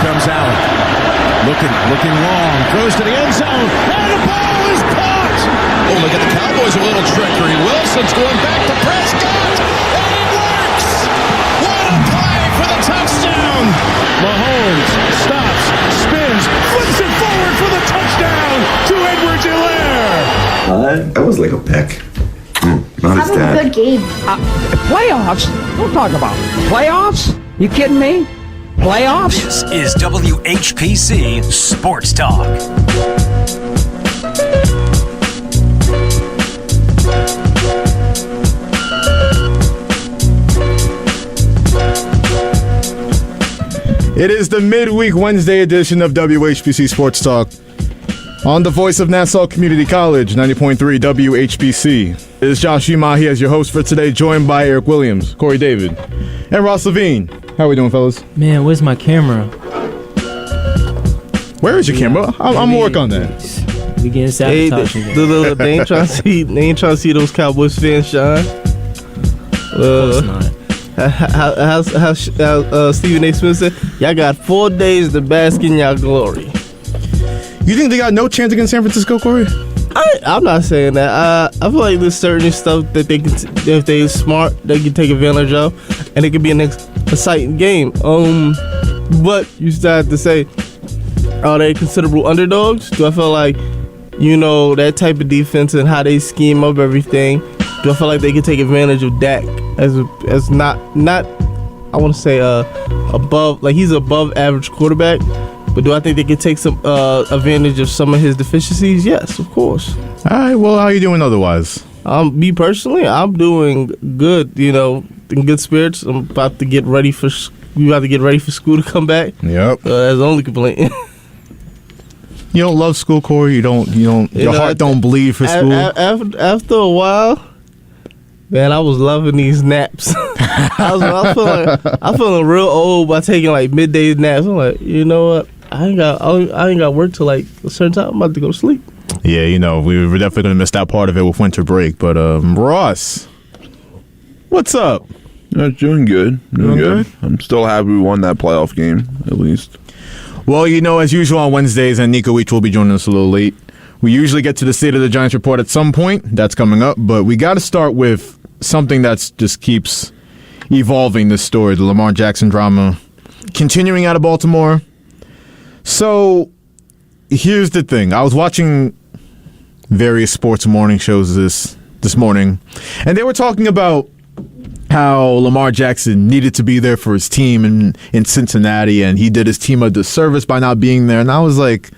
comes Allen. Looking long. Throws to the end zone. And the ball is caught. Oh, look at the Cowboys, a little trickery. Wilson's going back to Prescott. And it works. What a play for the touchdown. Mahomes stops, spins, flips it forward for the touchdown to Edwards-Helaire. That was like a peck. Not as That was a bad. good game. Playoffs? Don't talk about playoffs. You kidding me? Playoffs? This is WHPC Sports Talk. It is the midweek Wednesday edition of WHPC Sports Talk on the voice of Nassau Community College, 90.3 WHPC. It is Joshua Umahi as your host for today, joined by Eric Williams, Corey David, and Ross Levine. How are we doing, fellas? Man, where's my camera? Where is your camera? I'm gonna work on that. We getting sabotaged. They ain't trying to see those Cowboys fans shine. Of course not. How Stephen A. Smith said, y'all got 4 days to bask in y'all glory. You think they got no chance against San Francisco, Corey? I'm not saying that. I feel like there's certain stuff that they can, if they're smart, they can take advantage of, and it could be an exciting game. But you still have to say, are they considerable underdogs? Do I feel like, that type of defense and how they scheme up everything? Do I feel like they can take advantage of Dak as not I want to say above, like he's above average quarterback? But do I think they can take some advantage of some of his deficiencies? Yes, of course. All right, well, how are you doing otherwise? Me personally, I'm doing good, in good spirits. I'm about to get ready for school to come back. Yep. That's the only complaint. You don't love school, Corey? Your heart don't bleed for school? After a while, man, I was loving these naps. I'm feeling real old by taking like midday naps. I'm like, you know what? I ain't got work till like a certain time. I'm about to go to sleep. Yeah, we were definitely gonna miss that part of it with winter break. But Ross, what's up? Doing good. Doing good. I'm still happy we won that playoff game, at least. Well, as usual on Wednesdays, and Nico Weech will be joining us a little late. We usually get to the State of the Giants report at some point. That's coming up. But we got to start with something that just keeps evolving this story, the Lamar Jackson drama, continuing out of Baltimore. So here's the thing. I was watching various sports morning shows this morning, and they were talking about how Lamar Jackson needed to be there for his team in Cincinnati, and he did his team a disservice by not being there. And I was like,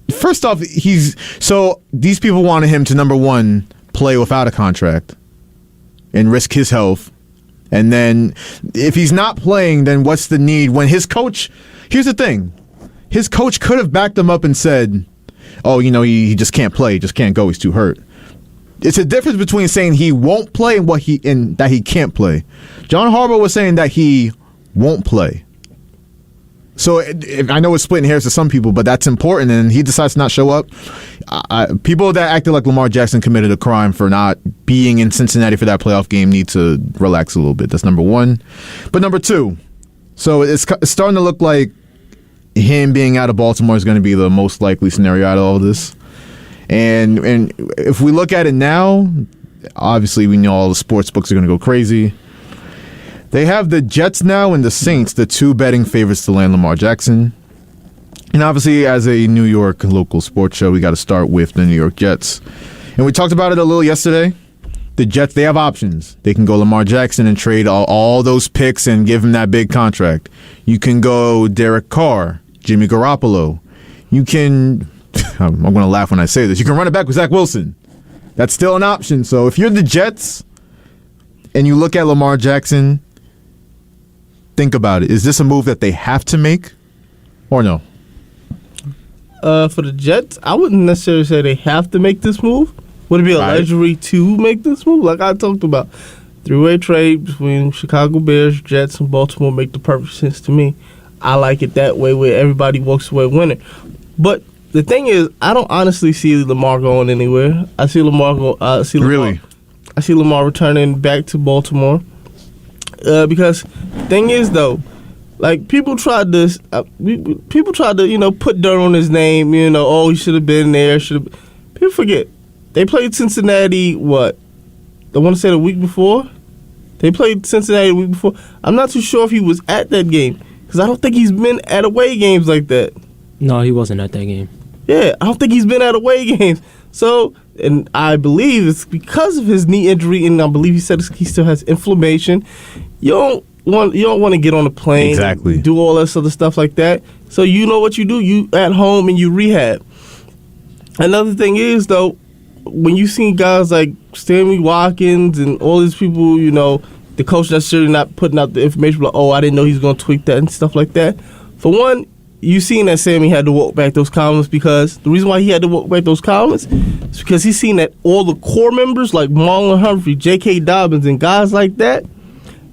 first off, these people wanted him to, number one, play without a contract and risk his health. And then if he's not playing, then what's the need when his coach, here's the thing, his coach could have backed him up and said, oh, he just can't play, just can't go, he's too hurt. It's a difference between saying he won't play and that he can't play. John Harbaugh was saying that he won't play. So I know it's splitting hairs to some people, but that's important, and he decides to not show up. People that acted like Lamar Jackson committed a crime for not being in Cincinnati for that playoff game need to relax a little bit. That's number one. But number two, so it's starting to look like him being out of Baltimore is going to be the most likely scenario out of all of this. And if we look at it now, obviously we know all the sports books are going to go crazy. They have the Jets now and the Saints, the two betting favorites to land Lamar Jackson. And obviously, as a New York local sports show, we got to start with the New York Jets. And we talked about it a little yesterday. The Jets, they have options. They can go Lamar Jackson and trade all those picks and give him that big contract. You can go Derek Carr, Jimmy Garoppolo. You can, I'm going to laugh when I say this, you can run it back with Zach Wilson. That's still an option. So if you're the Jets and you look at Lamar Jackson, think about it. Is this a move that they have to make or no? For the Jets, I wouldn't necessarily say they have to make this move. Would it be a luxury to make this move? Like I talked about, three-way trade between Chicago Bears, Jets, and Baltimore make the perfect sense to me. I like it that way where everybody walks away winning. But the thing is, I don't honestly see Lamar going anywhere. I see Lamar returning back to Baltimore. Because the thing is, though, Like people tried to, put dirt on his name. Oh, he should have been there. People forget they played Cincinnati. What? I want to say the week before. They played Cincinnati the week before. I'm not too sure if he was at that game because I don't think he's been at away games like that. No, he wasn't at that game. Yeah, I don't think he's been at away games. So, and I believe it's because of his knee injury, and I believe he said he still has inflammation. You don't want to get on a plane, exactly, do all this other stuff like that. So you know what you do? You at home and you rehab. Another thing is though, when you see guys like Sammy Watkins and all these people, the coach necessarily not putting out the information like, oh, I didn't know he was going to tweak that and stuff like that. For one, you seen that Sammy had to walk back those comments because the reason why he had to walk back those comments is because he's seen that all the core members like Marlon Humphrey, J.K. Dobbins, and guys like that,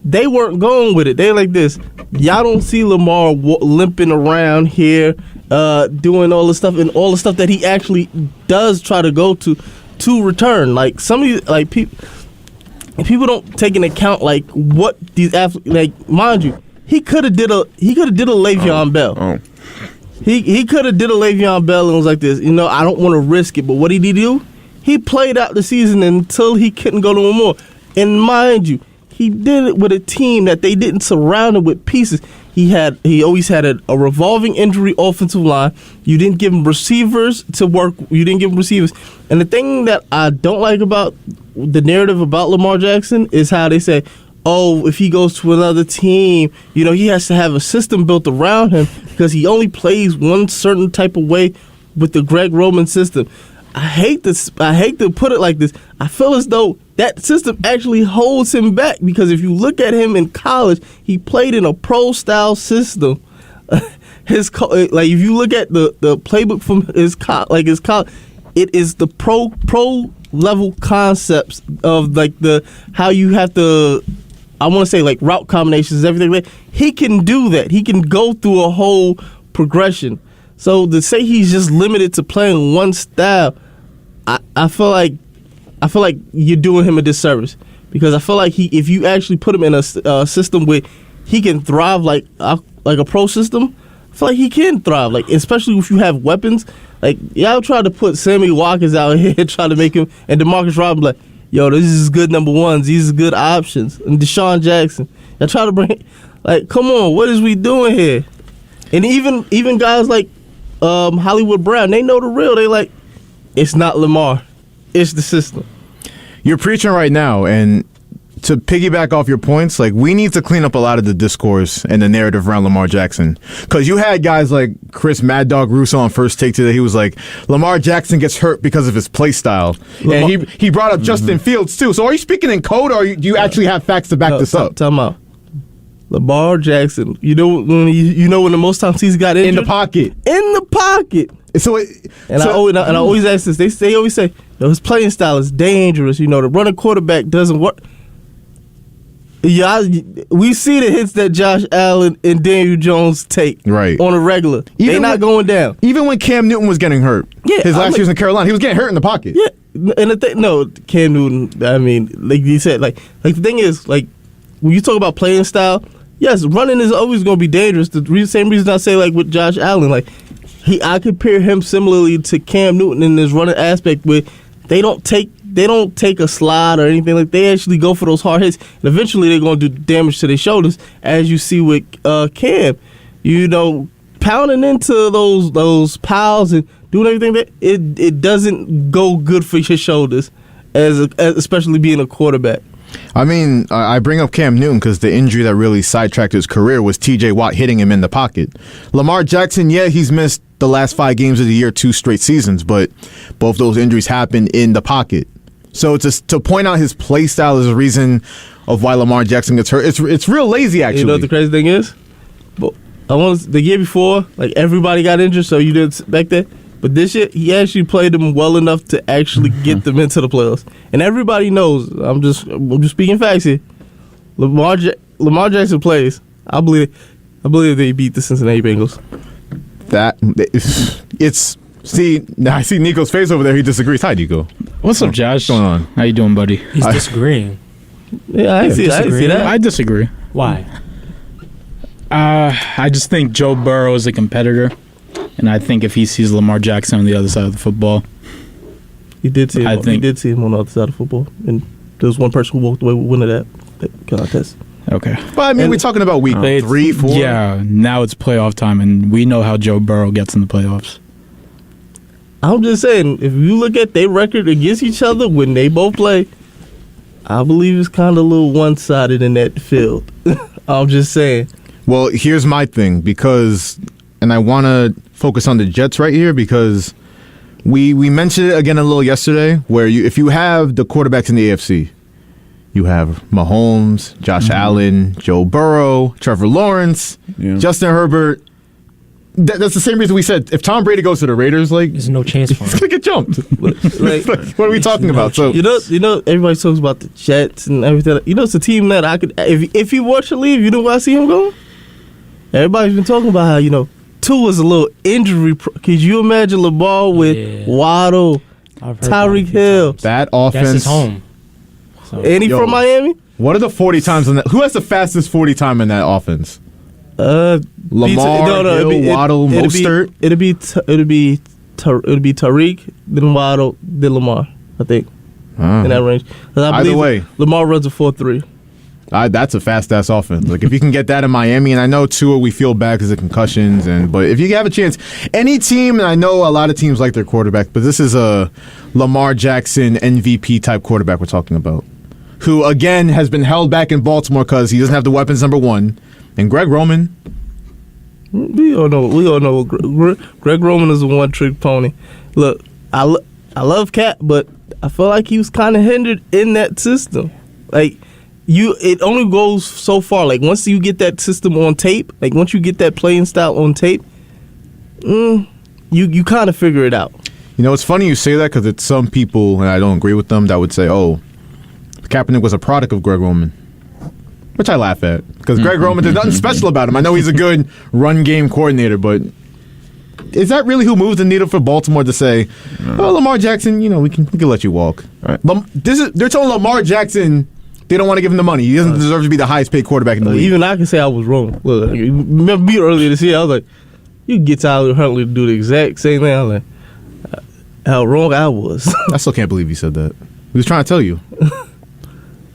they weren't going with it. They like this. Y'all don't see Lamar limping around here, doing all the stuff and all the stuff that he actually does try to go to return. Like some of these, like people don't take into account like what these athletes, like mind you, he could have did a Le'Veon Bell. Oh. He could have did a Le'Veon Bell and was like this. I don't want to risk it, but what did he do? He played out the season until he couldn't go no more. And mind you, he did it with a team that they didn't surround him with pieces. He always had a revolving injury offensive line. You didn't give him receivers to work. You didn't give him receivers. And the thing that I don't like about the narrative about Lamar Jackson is how they say, oh, if he goes to another team, he has to have a system built around him because he only plays one certain type of way with the Greg Roman system. I hate to put it like this. I feel as though that system actually holds him back because if you look at him in college, he played in a pro-style system. If you look at the playbook from his college, it is the pro level concepts of like how you have to. I want to say like route combinations, everything like that. He can do that. He can go through a whole progression. So to say he's just limited to playing one style, I feel like you're doing him a disservice because I feel like if you actually put him in a system where he can thrive like a pro system, I feel like he can thrive. Like especially if you have weapons. Like y'all try to put Sammy Watkins out here and try to make him and DeMarcus Robinson like, yo, this is good number ones. These are good options. And Deshaun Jackson. I try to bring, like, come on, what is we doing here? And even guys like Hollywood Brown, they know the real. They like, it's not Lamar. It's the system. You're preaching right now, and to piggyback off your points, like, we need to clean up a lot of the discourse and the narrative around Lamar Jackson. Because you had guys like Chris Mad Dog Russo on First Take today. He was like, Lamar Jackson gets hurt because of his play style. And he brought up Justin Fields, too. So are you speaking in code, or do you actually have facts to back this up? Time out. Lamar Jackson, when the most times he's got injured? In the pocket. In the pocket. I always ask this. They always say, his playing style is dangerous. The running quarterback doesn't work. Yeah, we see the hits that Josh Allen and Daniel Jones take on a regular. They're not going down. Even when Cam Newton was getting hurt, his last years in Carolina, he was getting hurt in the pocket. Yeah, and Cam Newton. I mean, like you said, like the thing is, like when you talk about playing style, yes, running is always going to be dangerous. The same reason I say like with Josh Allen, like I compare him similarly to Cam Newton in this running aspect where they don't take a slide or anything. Like they actually go for those hard hits, and eventually they're going to do damage to their shoulders, as you see with Cam. Pounding into those piles and doing everything that it doesn't go good for your shoulders, especially being a quarterback. I mean, I bring up Cam Newton because the injury that really sidetracked his career was T.J. Watt hitting him in the pocket. Lamar Jackson, he's missed the last 5 games of the year, 2 straight seasons, but both those injuries happened in the pocket. So to point out his play style is a reason of why Lamar Jackson gets hurt. It's real lazy, actually. You know what the crazy thing is? But the year before, like everybody got injured, so you didn't expect that. But this year, he actually played them well enough to actually get them into the playoffs. And everybody knows. I'm just speaking facts here. Lamar Jackson plays. I believe they beat the Cincinnati Bengals. Now I see Nico's face over there. He disagrees. Hi, Nico. What's up, Josh? What's going on? How you doing, buddy? He's disagreeing. Yeah, I see that. I disagree. Why? I just think Joe Burrow is a competitor, and I think if he sees Lamar Jackson on the other side of the football, he did see him on the other side of the football, and there was one person who walked away with winning that contest. Okay. But I mean, we're talking about week 3, 4. Yeah, now it's playoff time, and we know how Joe Burrow gets in the playoffs. I'm just saying, if you look at their record against each other when they both play, I believe it's kind of a little one-sided in that field. I'm just saying. Well, here's my thing, and I want to focus on the Jets right here, because we mentioned it again a little yesterday, where if you have the quarterbacks in the AFC, you have Mahomes, Josh Allen, Joe Burrow, Trevor Lawrence, Justin Herbert. That's the same reason we said if Tom Brady goes to the Raiders, there's no chance for him. He's gonna get jumped. What are we talking about? So you know, everybody talks about the Jets and everything. You know, it's a team that I could, if he were to leave, you know where I see him going. Everybody's been talking about how Tua's a little injury. Could you imagine Lamar with Waddle, Tyreek Hill? That offense. That's his home. So. And he from Miami. What are the 40 times in that? Who has the fastest 40 time in that offense? Lamar, Hill, Waddle, Mostert. It'll be Tyreek, then Waddle, then Lamar. I think in that range. Either way, Lamar runs a 4.3. That's a fast-ass offense. Like, if you can get that in Miami, and I know Tua, we feel bad because of concussions, but if you have a chance, any team, and I know a lot of teams like their quarterback, but this is a Lamar Jackson MVP type quarterback we're talking about, who again has been held back in Baltimore because he doesn't have the weapons. Number one, and Greg Roman. We all know. Greg Roman is a one-trick pony. Look, I love Cat, but I feel like he was kind of hindered in that system. Like. It only goes so far. Like, once you get that system on tape, like once you get that playing style on tape, you kind of figure it out. You know, it's funny you say that because it's some people, and I don't agree with them, that would say, "Oh, Kaepernick was a product of Greg Roman," which I laugh at because Greg Roman, there's nothing special about him. I know he's a good run game coordinator, but is that really who moves the needle for Baltimore to say, "Oh, Lamar Jackson, we can let you walk"? Right. They're telling Lamar Jackson. They don't want to give him the money. He doesn't deserve to be the highest paid quarterback in the league. Even I can say I was wrong. Look, remember me earlier this year, I was like, you can get Tyler Huntley to do the exact same thing. I was like, how wrong I was. I still can't believe he said that. He was trying to tell you.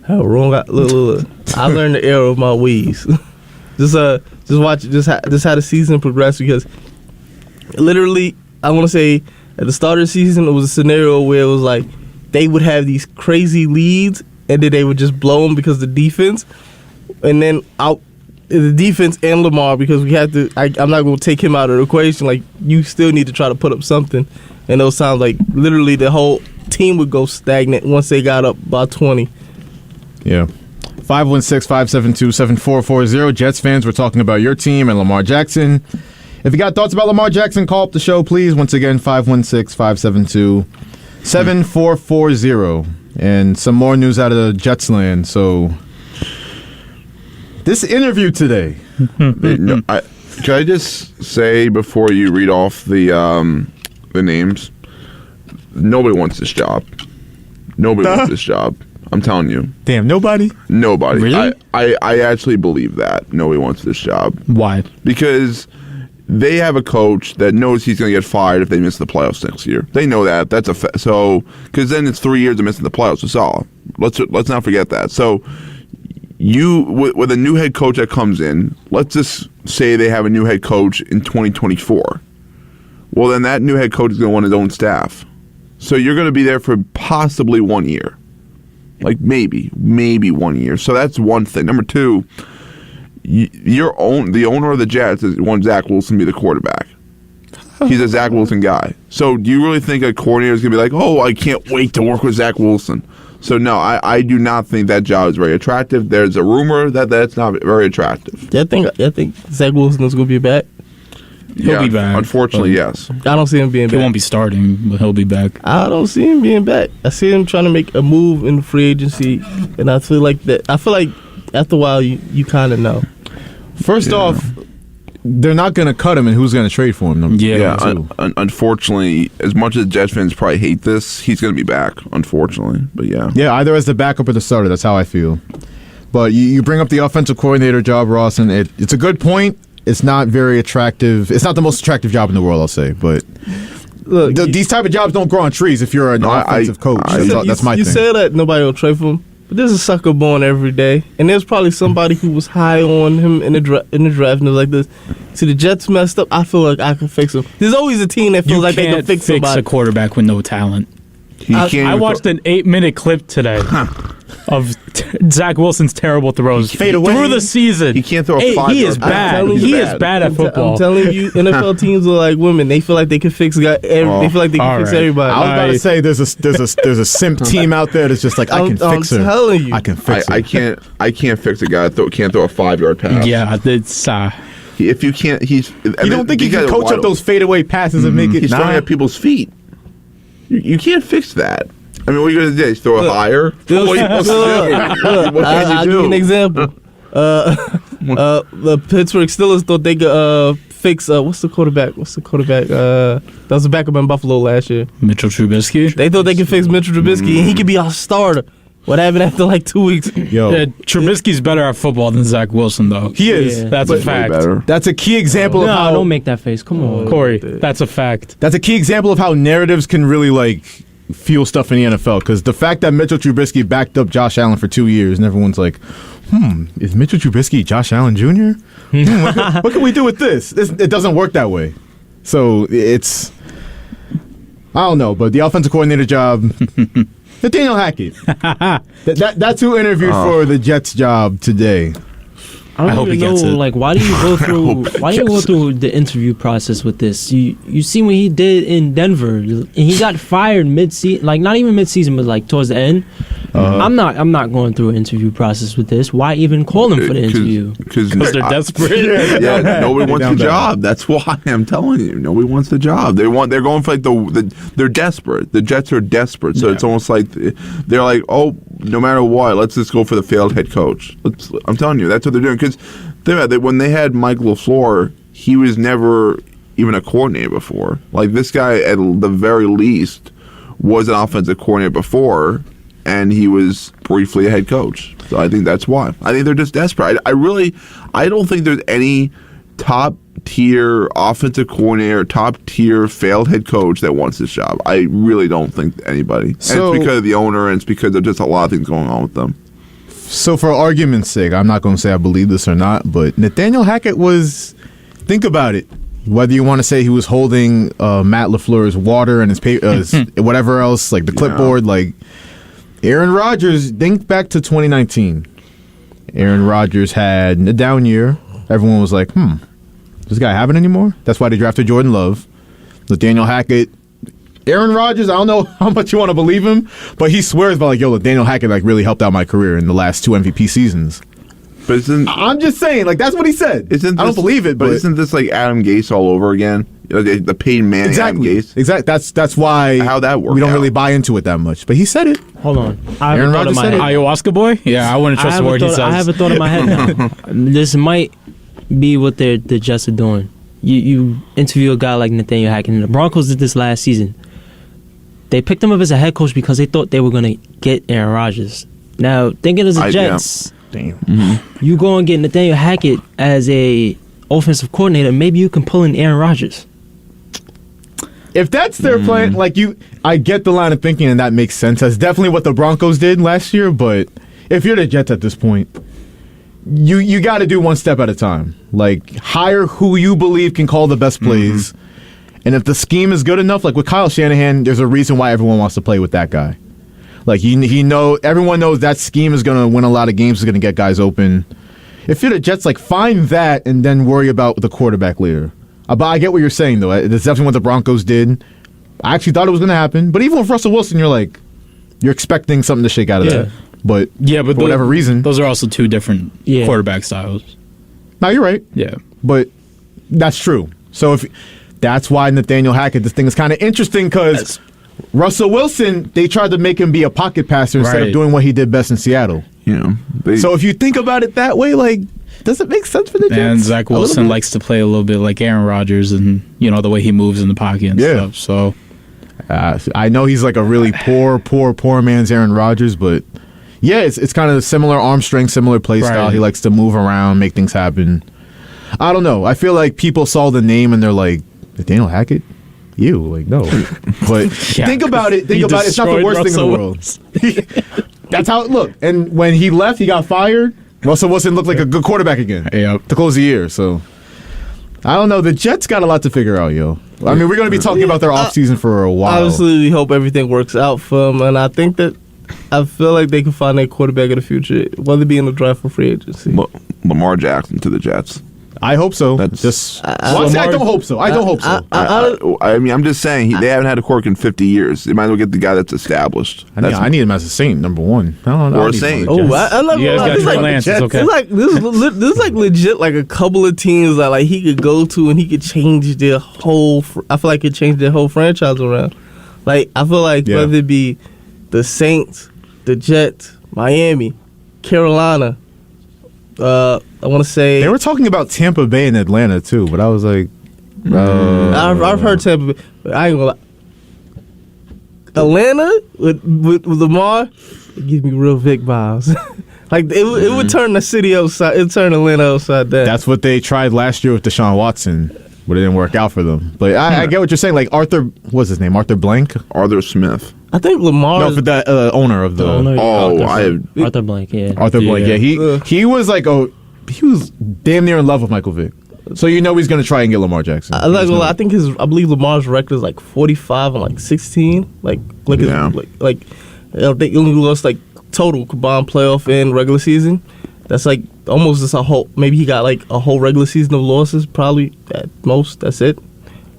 How wrong I look. I learned the error of my ways. Just watch how the season progressed, because literally, I want to say at the start of the season, it was a scenario where it was like they would have these crazy leads, and then they would just blow them because the defense, and then out the defense and Lamar, because we had to. I'm not going to take him out of the equation. Like, you still need to try to put up something, and those times, like, literally the whole team would go stagnant once they got up by 20. Yeah. 516-572-7440. Jets fans, we're talking about your team and Lamar Jackson. If you got thoughts about Lamar Jackson, call up the show, please. Once again, 516-572-7440. And some more news out of Jets land. So, this interview today. Can I just say before you read off the names? Nobody wants this job. Nobody wants this job. I'm telling you. Damn, nobody? Nobody. Really? I actually believe that. Nobody wants this job. Why? Because they have a coach that knows he's going to get fired if they miss the playoffs next year. They know that. That's so because then it's 3 years of missing the playoffs. That's all. Let's not forget that. So you with a new head coach that comes in, let's just say they have a new head coach in 2024. Well, then that new head coach is going to want his own staff. So you're going to be there for possibly 1 year. Like maybe 1 year. So that's one thing. Number two, the owner of the Jets wants Zach Wilson to be the quarterback. He's a Zach Wilson guy. So do you really think a coordinator is going to be like, oh, I can't wait to work with Zach Wilson? So no, I do not think that job is very attractive. There's a rumor that that's not very attractive. I think Zach Wilson is going to be back. He'll be back. Unfortunately, yes. I don't see him being back. He won't be starting, but he'll be back. I don't see him being back. I see him trying to make a move in the free agency, and I feel like after a while, you kind of know. First off, they're not going to cut him, and who's going to trade for him? Unfortunately, as much as Jets fans probably hate this, he's going to be back, unfortunately. But yeah. Yeah, either as the backup or the starter. That's how I feel. But you bring up the offensive coordinator job, Ross, and it's a good point. It's not very attractive. It's not the most attractive job in the world, I'll say. But look, these type of jobs don't grow on trees if you're an offensive coach. That's my thing. You say that nobody will trade for him, but there's a sucker born every day, and there's probably somebody who was high on him in the draft and was like this. See, the Jets messed up. I feel like I can fix him. There's always a team that feels like they can fix somebody. A quarterback with no talent. I watched an 8-minute clip today of Zach Wilson's terrible throws through the season. He can't throw a 5-yard He is bad. He is bad at football. I'm telling you, NFL teams are like women. They feel like they can fix. They feel like they can fix everybody. I was about to say there's a simp team out there that's just like I can fix her. I'm telling you, I can fix her. I can't fix a guy that can't throw a 5-yard pass. Yeah, it's. If you can't, you don't think he can coach up those fadeaway passes and make it? He's throwing at people's feet. You can't fix that. I mean, what are you going to do? Throw it higher? I'll give you an example. The Pittsburgh Steelers thought they could fix what's the quarterback? That was a backup in Buffalo last year. Mitchell Trubisky. They thought they could fix Mitchell Trubisky and he could be our starter. What happened after like 2 weeks? Trubisky's better at football than Zach Wilson, though. He is. Yeah. That's a fact. That's a key example of how. Don't make that face. Come on, Corey. That's a fact. That's a key example of how narratives can really fuel stuff in the NFL. Because the fact that Mitchell Trubisky backed up Josh Allen for 2 years, and everyone's like, is Mitchell Trubisky Josh Allen Jr.? What can we do with this? It doesn't work that way. So it's. I don't know, but the offensive coordinator job. Nathaniel Hackett. That's who interviewed for the Jets job today. I don't even know. Why do you go through the interview process with this? You see what he did in Denver, and he got fired mid-season. Not even mid-season, but towards the end. I'm not going through an interview process with this. Why even call him for the interview? Because they're desperate. Yeah, nobody wants the job. That's why I'm telling you, nobody wants the job. They're going for they're desperate. The Jets are desperate, so it's almost like they're like, oh, no matter what, let's just go for the failed head coach. I'm telling you, that's what they're doing. Because when they had Mike LaFleur, he was never even a coordinator before. This guy, at the very least, was an offensive coordinator before, and he was briefly a head coach. So I think that's why. I think they're just desperate. I don't think there's any top-tier offensive coordinator, top-tier failed head coach that wants this job. I really don't think anybody. And it's because of the owner, and it's because of just a lot of things going on with them. So for argument's sake, I'm not going to say I believe this or not, but Nathaniel Hackett was, think about it, whether you want to say he was holding Matt LaFleur's water and his whatever else, the clipboard, Aaron Rodgers, think back to 2019. Aaron Rodgers had a down year. Everyone was like, does this guy have it anymore? That's why they drafted Jordan Love. Nathaniel Hackett. Aaron Rodgers, I don't know how much you want to believe him, but he swears by Nathaniel Hackett really helped out my career in the last 2 MVP seasons. But I'm just saying, that's what he said. I don't believe it, but isn't this like Adam Gase all over again? The Peyton Manning, exactly. Adam Gase. Exactly. That's why how that works. We don't really buy into it that much. But he said it. Hold on. Aaron Rodgers said it. Ayahuasca boy? Yeah, I wouldn't trust a word he says. I have a thought in my head now. This might be what the Jets are doing. You interview a guy like Nathaniel Hackett, and the Broncos did this last season. They picked him up as a head coach because they thought they were going to get Aaron Rodgers. Now, thinking as a Jets, you go and get Nathaniel Hackett as a offensive coordinator, maybe you can pull in Aaron Rodgers. If that's their plan, I get the line of thinking, and that makes sense. That's definitely what the Broncos did last year, but if you're the Jets at this point, you got to do one step at a time. Hire who you believe can call the best plays. And if the scheme is good enough, with Kyle Shanahan, there's a reason why everyone wants to play with that guy. Everyone knows that scheme is going to win a lot of games, is going to get guys open. If you're the Jets, find that and then worry about the quarterback later. But I get what you're saying, though. That's definitely what the Broncos did. I actually thought it was going to happen. But even with Russell Wilson, you're expecting something to shake out of that. But for whatever reason. Those are also two different quarterback styles. No, you're right. Yeah. But that's true. So that's why Nathaniel Hackett, this thing is kind of interesting because Russell Wilson, they tried to make him be a pocket passer instead of doing what he did best in Seattle. So if you think about it that way, does it make sense for the Jets? And Zach Wilson likes to play a little bit like Aaron Rodgers and, the way he moves in the pocket and stuff. So I know he's a really poor man's Aaron Rodgers, but Yeah, it's kind of similar arm strength, similar play style. Right. He likes to move around, make things happen. I don't know. I feel like people saw the name and they're like, Nathaniel Hackett? You like no, but think about it. Think about it. It's not the worst thing in the world. That's how it looked. And when he left, he got fired. Russell Wilson looked like a good quarterback again to close the year. So I don't know. The Jets got a lot to figher out, yo. I mean, we're going to be talking about their offseason for a while. Obviously, we hope everything works out for them, and I think that I feel like they can find their quarterback of the future, whether it be in the draft or free agency. Lamar Jackson to the Jets. I hope so. I don't hope so. I don't hope so. I mean, I'm just saying they haven't had a quarterback in 50 years. They might as well get the guy that's established. I need him as a Saint, number one. I don't know. Or a Saint. Oh, I love you guys got Trey Lance. It's okay. It's like this is like legit like a couple of teams that like he could go to and he could change their whole. I feel like it changed their whole franchise around. Like I feel like whether it be the Saints, the Jets, Miami, Carolina. I want to say they were talking about Tampa Bay and Atlanta too, but I was like, I've heard Tampa Bay. But I ain't gonna lie. Atlanta with Lamar, it gives me real Vic vibes. Like it would turn the city upside. It turned Atlanta upside down. That's what they tried last year with Deshaun Watson, but it didn't work out for them. But I get what you're saying. Like what's his name? Arthur Blank? Arthur Smith. I think Lamar. No, for the owner of the. Arthur Blank. Yeah. Arthur Blank. Yeah, he was like he was damn near in love with Michael Vick. So you know he's gonna try and get Lamar Jackson. I believe Lamar's record is like 45 and like 16. Like I think he only lost like total combined playoff and regular season. That's like almost just a whole. Maybe he got like a whole regular season of losses. Probably at most. That's it.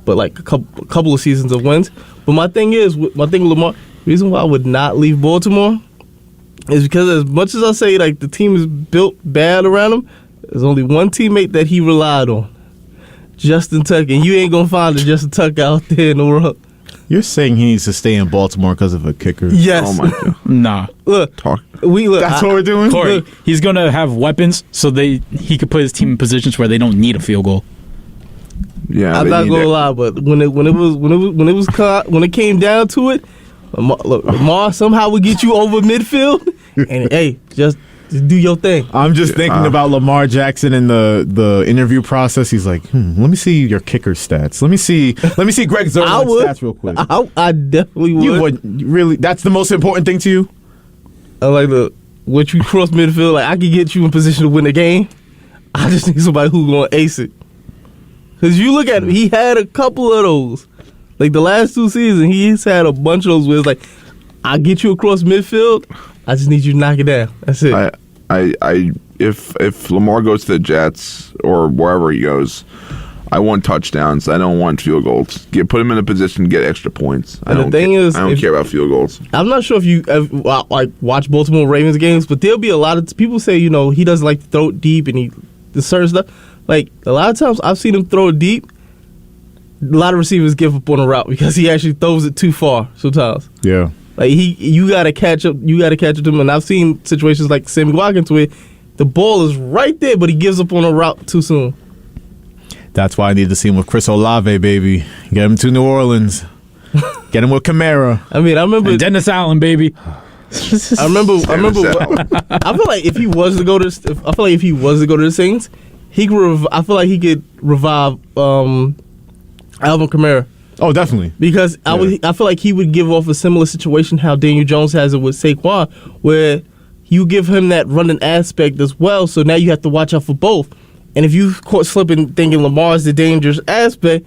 But like a couple of seasons of wins. But my thing with Lamar, the reason why I would not leave Baltimore is because as much as I say like the team is built bad around him, there's only one teammate that he relied on, Justin Tucker, and you ain't gonna find a Justin Tucker out there in the world. You're saying he needs to stay in Baltimore because of a kicker? Yes. Oh my god. Nah. Look. That's what we're doing. Corey, he's gonna have weapons so he could put his team in positions where they don't need a field goal. Yeah, I'm not gonna lie, but when it came down to it, Lamar somehow would get you over midfield, and hey, just do your thing. I'm just thinking about Lamar Jackson in the interview process. He's like, let me see your kicker stats. Let me see Greg Zerlin's stats real quick. I definitely would. You would really? That's the most important thing to you? I like what you cross midfield. Like I can get you in position to win the game. I just need somebody who's gonna ace it. Because you look at him, he had a couple of those. Like the last 2 seasons, he's had a bunch of those where it's like, I'll get you across midfield. I just need you to knock it down. That's it. If Lamar goes to the Jets or wherever he goes, I want touchdowns. I don't want field goals. Put him in a position to get extra points. I don't care about field goals. I'm not sure if you watch Baltimore Ravens games, but there'll be a lot of people say, he doesn't like to throw it deep and the certain stuff. Like, a lot of times I've seen him throw it deep. A lot of receivers give up on a route because he actually throws it too far sometimes. Yeah. Like, you got to catch up. You got to catch up to him. And I've seen situations like Sammy Watkins where the ball is right there, but he gives up on a route too soon. That's why I need to see him with Chris Olave, baby. Get him to New Orleans. Get him with Kamara. I mean, I remember and Dennis Allen, baby. I remember. I feel like if he was to go to the Saints, I feel like he could revive Alvin Kamara. Oh, definitely. Because I feel like he would give off a similar situation how Daniel Jones has it with Saquon, where you give him that running aspect as well. So now you have to watch out for both. And if you caught slipping thinking Lamar's the dangerous aspect,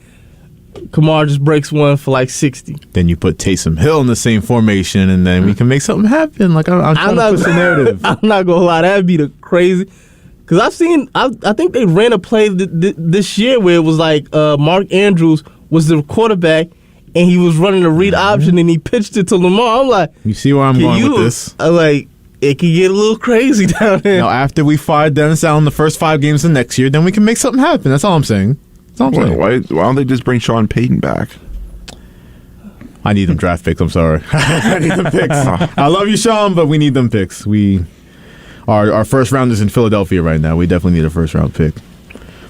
Kamara just breaks one for like 60. Then you put Taysom Hill in the same formation, and then we can make something happen. Like I'm trying to push the narrative. I'm not gonna lie, that'd be the crazy. Because I think they ran a play this year where it was like Mark Andrews was the quarterback, and he was running a read option, and he pitched it to Lamar. I'm like, you see where I'm going with this? I'm like, it can get a little crazy down there. Now, after we fire Dennis Allen the first 5 games of next year, then we can make something happen. That's all I'm saying. Why don't they just bring Sean Payton back? I need them draft picks. I'm sorry. I need them picks. I love you, Sean, but we need them picks. Our first round is in Philadelphia right now. We definitely need a first round pick.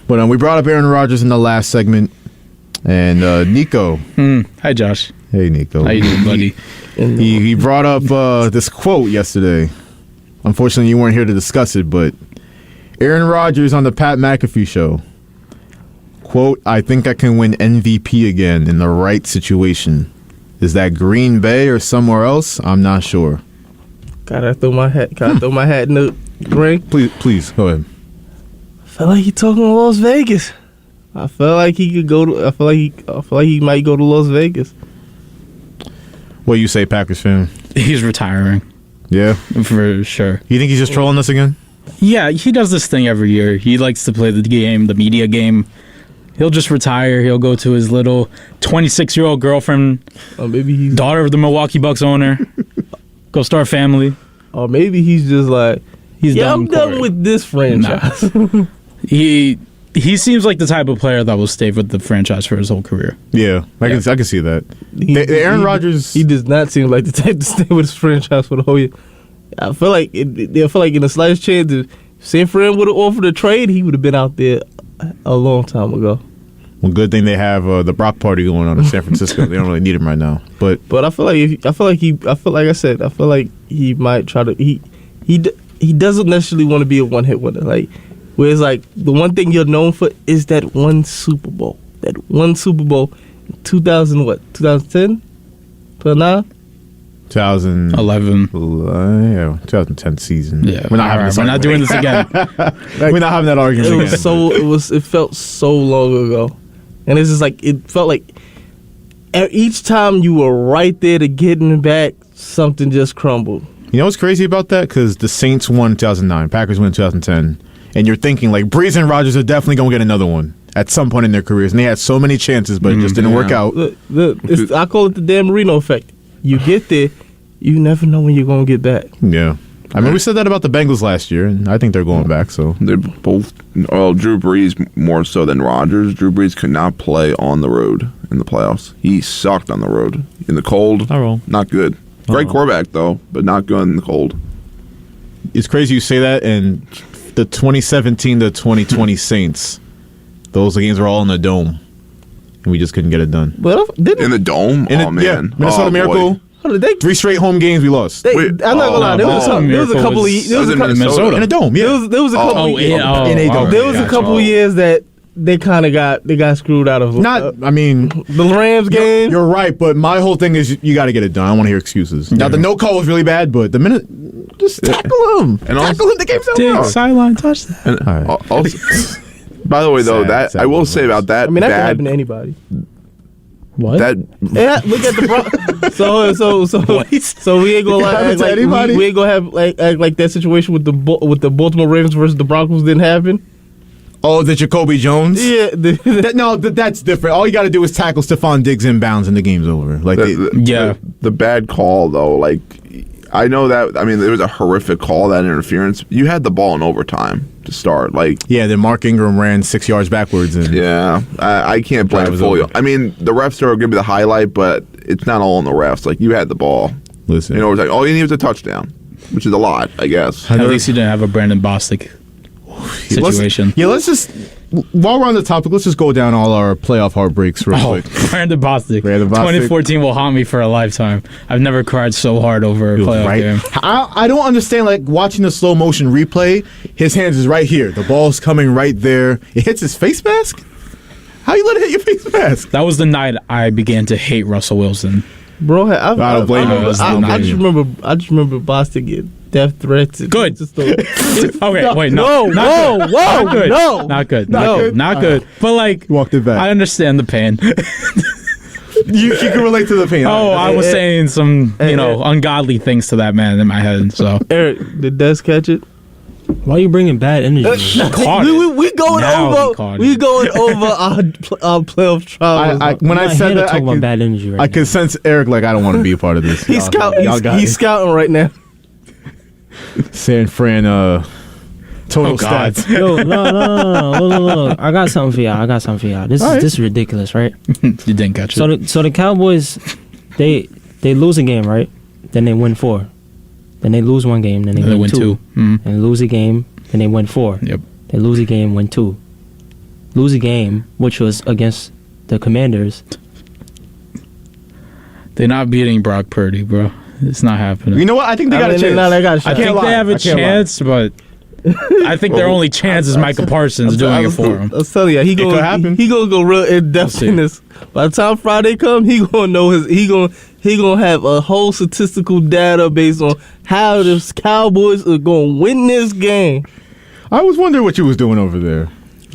But we brought up Aaron Rodgers in the last segment. And Nico. Hi, Josh. Hey, Nico. How you doing, buddy? He brought up this quote yesterday. unfortunately you weren't here to discuss it, but Aaron Rodgers on the Pat McAfee show. Quote, I think I can win MVP again in the right situation. Is that Green Bay or somewhere else? I'm not sure. Gotta throw my hat in the ring? Please, go ahead. I feel like he talking to Las Vegas. I feel like he could go to. I feel like he might go to Las Vegas. What you say, Packers fan? He's retiring. Yeah, for sure. You think he's just trolling us again? Yeah, he does this thing every year. He likes to play the game, the media game. He'll just retire. He'll go to his little 26-year-old girlfriend, maybe he's daughter of the Milwaukee Bucks owner. Go start a family. Or maybe he's just like, I'm done with this franchise. Nah. He seems like the type of player that will stay with the franchise for his whole career. Yeah, I can see that. Aaron Rodgers, he does not seem like the type to stay with his franchise for the whole year. I feel like in the slightest chance, if San Fran would have offered a trade, he would have been out there a long time ago. Well, good thing they have the Brock party going on in San Francisco. They don't really need him right now. But I feel like he might try to. He doesn't necessarily want to be a one-hit wonder. Like, where it's like the one thing you're known for is that one Super Bowl. That one Super Bowl in 2010? 2009? 2011. Yeah, 2010 season. Yeah, we're not doing this again. We're not having that argument again. It felt so long ago, and it's just like it felt like each time you were right there to getting back, something just crumbled. You know what's crazy about that? Because the Saints won in 2009, Packers won in 2010, and you're thinking like Breeze and Rodgers are definitely going to get another one at some point in their careers, and they had so many chances, but it just didn't work out. I call it the Dan Marino effect. You get there, you never know when you're going to get back. Yeah. I mean, we said that about the Bengals last year, and I think they're going back. So they're both. Well, Drew Brees more so than Rodgers. Drew Brees could not play on the road in the playoffs. He sucked on the road in the cold. Not good. Great quarterback though, but not good in the cold. It's crazy you say that. And the 2017 to 2020 Saints, those games were all in the dome, and we just couldn't get it done. In the dome? Man. Yeah, Minnesota Miracle. Boy. 3 straight home games we lost. I'm not gonna lie. There was a couple of Minnesota in a dome. Yeah, there was a couple. in a dome. There was a couple of years that they kind of got screwed out of. I mean, the Rams game. You're right, but my whole thing is you got to get it done. I don't want to hear excuses. Now the no call was really bad, but the minute just tackle him, the game's over. Sideline touchdown. Also, by the way, though, that I will say about that. I mean, that can happen to anybody. What? Look at the so we ain't gonna we ain't gonna have like that situation with the Baltimore Ravens versus the Broncos didn't happen. Oh, the Jacoby Jones? Yeah. That's different. All you got to do is tackle Stephon Diggs inbounds and the game's over. Like the bad call though. Like I know that. I mean, there was a horrific call, that interference. You had the ball in overtime to start. Then Mark Ingram ran 6 yards backwards. And I can't blame it fully. I mean, the refs are going to be the highlight, but it's not all on the refs. Like, you had the ball. Listen, it was like all you need was a touchdown, which is a lot, I guess. At least you didn't have a Brandon Bostic situation. Let's just, while we're on the topic, let's just go down all our playoff heartbreaks real quick. Brandon Bostic. 2014 will haunt me for a lifetime. I've never cried so hard over a playoff game. I don't understand, like, watching the slow motion replay, his hands is right here. The ball's coming right there. It hits his face mask? How you let it hit your face mask? That was the night I began to hate Russell Wilson. Bro, I don't blame him. I just remember Bostic getting death threats. Good. Okay, wait, no. Not good. But like, walked it back. I understand the pain. You can relate to the pain. I was saying some, ungodly things to that man in my head. So, Eric, did Des catch it? Why are you bringing bad energy? We going over our playoff trials. When I said that, about bad energy I could sense Eric like, I don't want to be a part of this. He's scouting. He's scouting right now. San Fran total stats. Yo, no. Look. I got something for y'all. This is ridiculous, right? You didn't catch it. So the Cowboys, they lose a game, right? Then they win 4. Then they lose 1 game. Then they win 2. Mm-hmm. And they lose a game. Then they win 4. Yep. They lose a game, win 2. Lose a game, which was against the Commanders. They're not beating Brock Purdy, bro. It's not happening. You know what? I think they got a chance. They got a shot. I think they have a chance, but I think their only chance is Micah Parsons doing it for him. I was telling you, he could happen. He gonna go real in depth in this. By the time Friday come, he gonna know he gonna have a whole statistical database on how the Cowboys are gonna win this game. I was wondering what you was doing over there.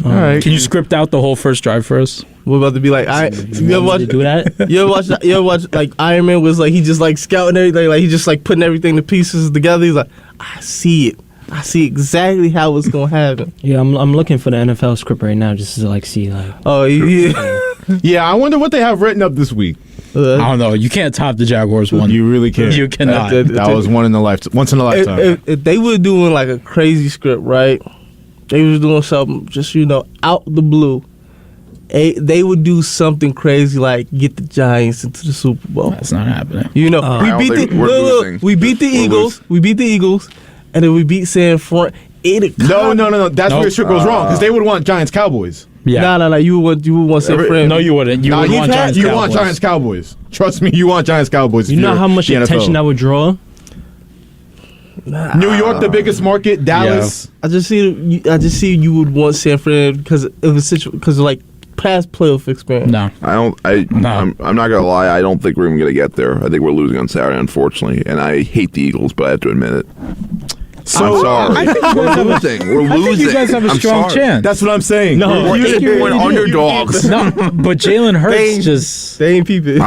All right. Can you script out the whole first drive for us? We're about to be like, you ever watch do that? You ever watch like Iron Man was like he just like scouting everything, like he just like putting everything to pieces together. He's like, I see it. I see exactly how it's gonna happen. Yeah, I'm looking for the NFL script right now just to like see like. Oh yeah. Yeah, I wonder what they have written up this week. I don't know. You can't top the Jaguars one. You really can't. You cannot. That was once in a lifetime. If they were doing like a crazy script, right? They was doing something just out the blue. They would do something crazy like get the Giants into the Super Bowl. That's not happening. We beat the Eagles. We beat the Eagles, and then we beat San Fran. No. That's where the script goes wrong because they would want Giants Cowboys. Yeah. No. You would want San Fran. No, you wouldn't. You would want Giants Cowboys. You want Giants Cowboys. Trust me, you want Giants Cowboys. You know how much attention that would draw? New York, the biggest market. Dallas. Yeah. I just see you would want San Fran because of like past playoff experience. No, I'm not gonna lie. I don't think we're even gonna get there. I think we're losing on Saturday, unfortunately. And I hate the Eagles, but I have to admit it. So I'm sorry. I think we're losing. We're losing. I think you guys have a strong chance. That's what I'm saying. No, we're 8-point underdogs. No, but Jalen Hurts they ain't people.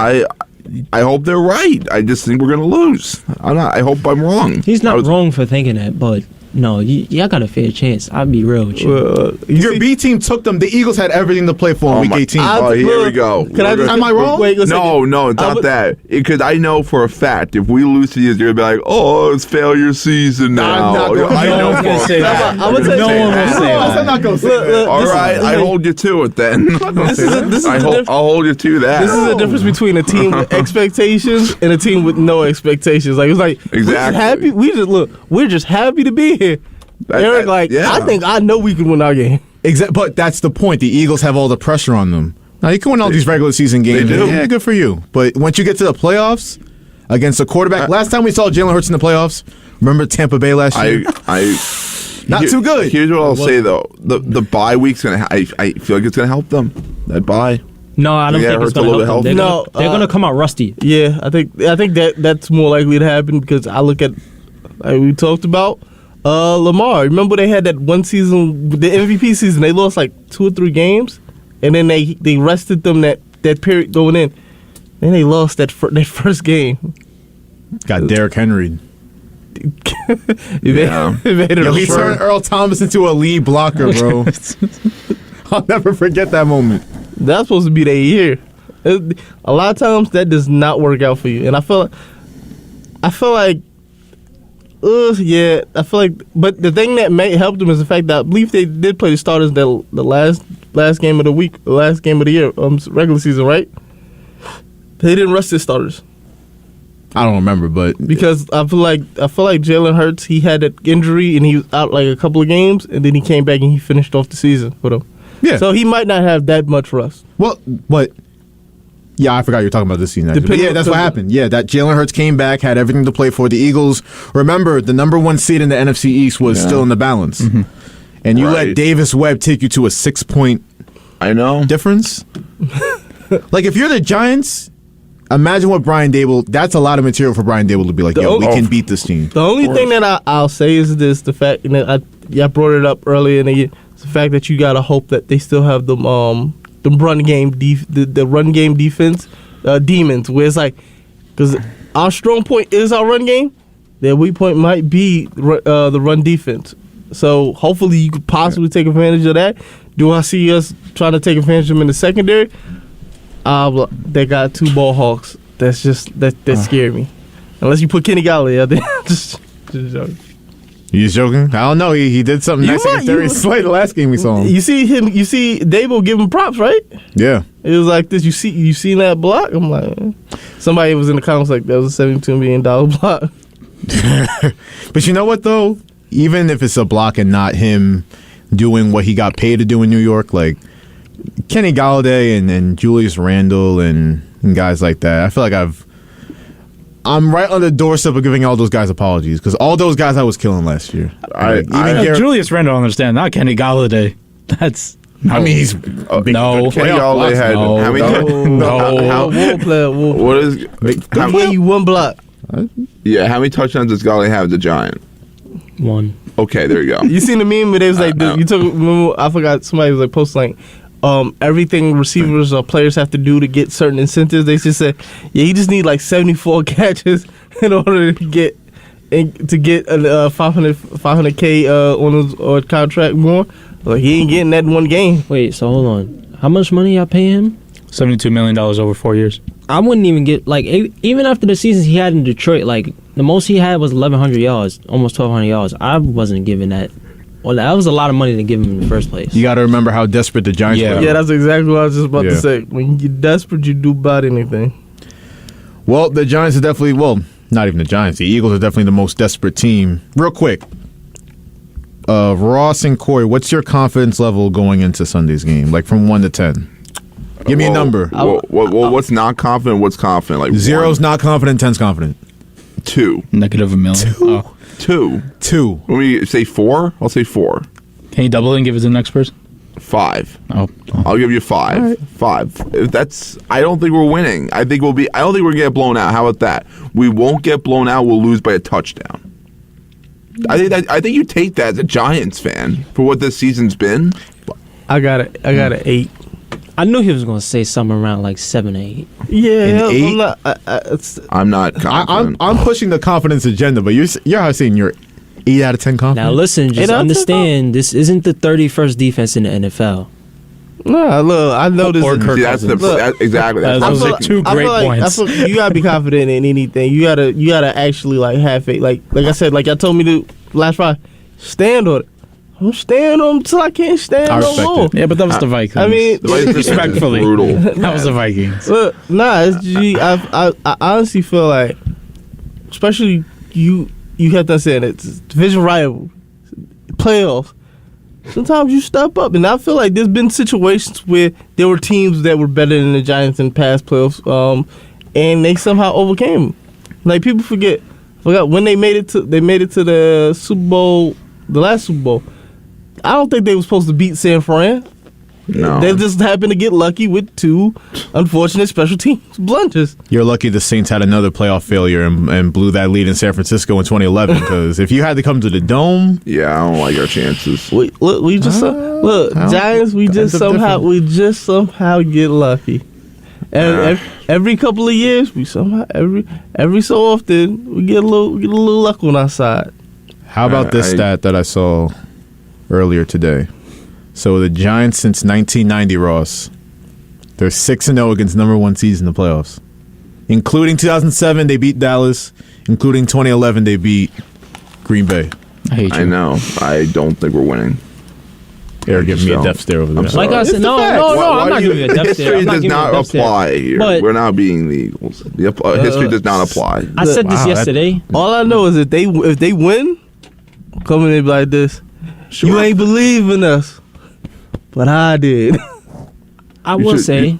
I hope they're right. I just think we're gonna lose. I hope I'm wrong. He's not wrong for thinking that, but no, y'all got a fair chance. I'll be real with you. Your B team took them. The Eagles had everything to play for in Week 18. Here we go. Am I wrong? Wait, no, it's not that. Because I know for a fact if we lose to you, you're gonna be like, "Oh, it's failure season now." No one's gonna say that. I'm gonna no one will say that. I'm not gonna say that. All right, I hold you to it then. I'll hold you to that. This is the difference between a team with expectations and a team with no expectations. Like it's like exactly. We're just happy to be here. Eric, I think I know we can win our game. Exactly, but that's the point. The Eagles have all the pressure on them. Now you can win all these regular season games. They do. Yeah, good for you. But once you get to the playoffs against a quarterback, last time we saw Jalen Hurts in the playoffs, remember Tampa Bay last year? Not too good. Here's what I'll say though: the bye week's gonna. I feel like it's gonna help them. That bye. No, I don't think it's going to help them. They're going to come out rusty. Yeah, I think that's more likely to happen because I look at like we talked about Lamar. Remember they had that one season, the MVP season. They lost like 2 or 3 games, and then they rested them that period going in. Then they lost that first game. Got Derrick Henry. He turned Earl Thomas into a lead blocker, bro. I'll never forget that moment. That's supposed to be their year. A lot of times that does not work out for you, and I feel like, but the thing that may help them is the fact that I believe they did play the starters the last game of the week, the last game of the year, regular season, right? They didn't rest their starters. I don't remember, but because I feel like Jalen Hurts, he had that injury and he was out like a couple of games, and then he came back and he finished off the season for them. Yeah. So he might not have that much rust. Well, but yeah, I forgot you were talking about this season. But yeah, that's what happened. Yeah, that Jalen Hurts came back, had everything to play for. The Eagles, remember, the number 1 seed in the NFC East was still in the balance. Mm-hmm. And you let Davis Webb take you to a 6-point difference. Like, if you're the Giants, imagine what Brian Dable, that's a lot of material for Brian Dable to be like, we can beat this team. The only thing that I'll say is this, the fact, and I brought it up earlier in the year, it's the fact that you got to hope that they still have the run game the run game defense demons, where it's like, because our strong point is our run game, their weak point might be the run defense. So hopefully you could possibly take advantage of that. Do I see us trying to take advantage of them in the secondary? They got 2 ball hawks. That's just that scare me. Unless you put Kenny Galladay out there. just joking. You joking? I don't know. He did something nice against Darius Slay the last game we saw him. You see Dable give him props, right? Yeah. It was like this. You seen that block? I'm like, somebody was in the comments like that was a $72 million block. But you know what though? Even if it's a block and not him doing what he got paid to do in New York, like Kenny Galladay and Julius Randle and guys like that, I feel like I'm right on the doorstep of giving all those guys apologies because all those guys I was killing last year. Julius Randle, understand, not Kenny Galladay. That's. No. I mean, he's no. Kenny Galladay had how many? What is? How many you one block? Yeah, how many touchdowns does Galladay have as a Giant? 1. Okay, there you go. You seen the meme where they was like, you took. Remember, I forgot somebody was like posting like, everything receivers or players have to do to get certain incentives. They just said, yeah, you just need like 74 catches in order to get a 500K on his contract more. Like he ain't getting that in one game. Wait, so hold on. How much money y'all pay him? $72 million over 4 years. I wouldn't even get, like, even after the seasons he had in Detroit, like, the most he had was 1,100 yards, almost 1,200 yards. I wasn't giving that. Well, that was a lot of money to give him in the first place. You got to remember how desperate the Giants were. Yeah, that's exactly what I was just about to say. When you're desperate, you do about anything. Well, the Giants are definitely, not even the Giants. The Eagles are definitely the most desperate team. Real quick, Ross and Corey, what's your confidence level going into Sunday's game? Like from 1 to 10? Give me a number. What's not confident? What's confident? Like 0's not confident, 10's confident. 2. Negative $1 million. 2. When we say 4, I'll say 4. Can you double it and give it to the next person? 5. Oh. I'll give you 5. Right. 5. I don't think we're winning. I don't think we're gonna get blown out. How about that? We won't get blown out. We'll lose by a touchdown. I think you take that as a Giants fan for what this season's been. I got an 8. I knew he was going to say something around like 7, 8. Yeah, I'm not confident. I'm pushing the confidence agenda, but you're saying you're 8 out of 10 confident. Now listen, just understand this isn't the 31st defense in the NFL. No, look, I know this. Exactly. Those are 2 great points. You gotta be confident in anything. You gotta actually like have faith. Like I said, like y'all told me to last Friday, stand on it. I'm staying on until I can't stand no more. Yeah, but that was the Vikings. I mean, respectfully, brutal. That was the Vikings. Look, I honestly feel like, especially you have to say it's division rival, playoffs. Sometimes you step up, and I feel like there's been situations where there were teams that were better than the Giants in past playoffs, and they somehow overcame. Like people forgot when they made it to the Super Bowl, the last Super Bowl. I don't think they were supposed to beat San Fran. No. They just happened to get lucky with 2 unfortunate special teams blunders. You're lucky the Saints had another playoff failure and blew that lead in San Francisco in 2011, because if you had to come to the Dome... Yeah, I don't like our chances. Giants, we just somehow get lucky. And every couple of years, we somehow, every so often, we get a little luck on our side. How about this stat that I saw earlier today? So the Giants since 1990, Ross, they're 6-0 against number 1 seeds in the playoffs. Including 2007, they beat Dallas. Including 2011, they beat Green Bay. I hate you. I know. I don't think we're winning. They're giving me a death stare over there. Like I said, no, I'm not giving you a death stare. History does not apply here. We're not beating the Eagles. History does not apply. I said this yesterday. All I know is if they win, come in and be like this. Sure. You ain't believe in us, but I did. I will say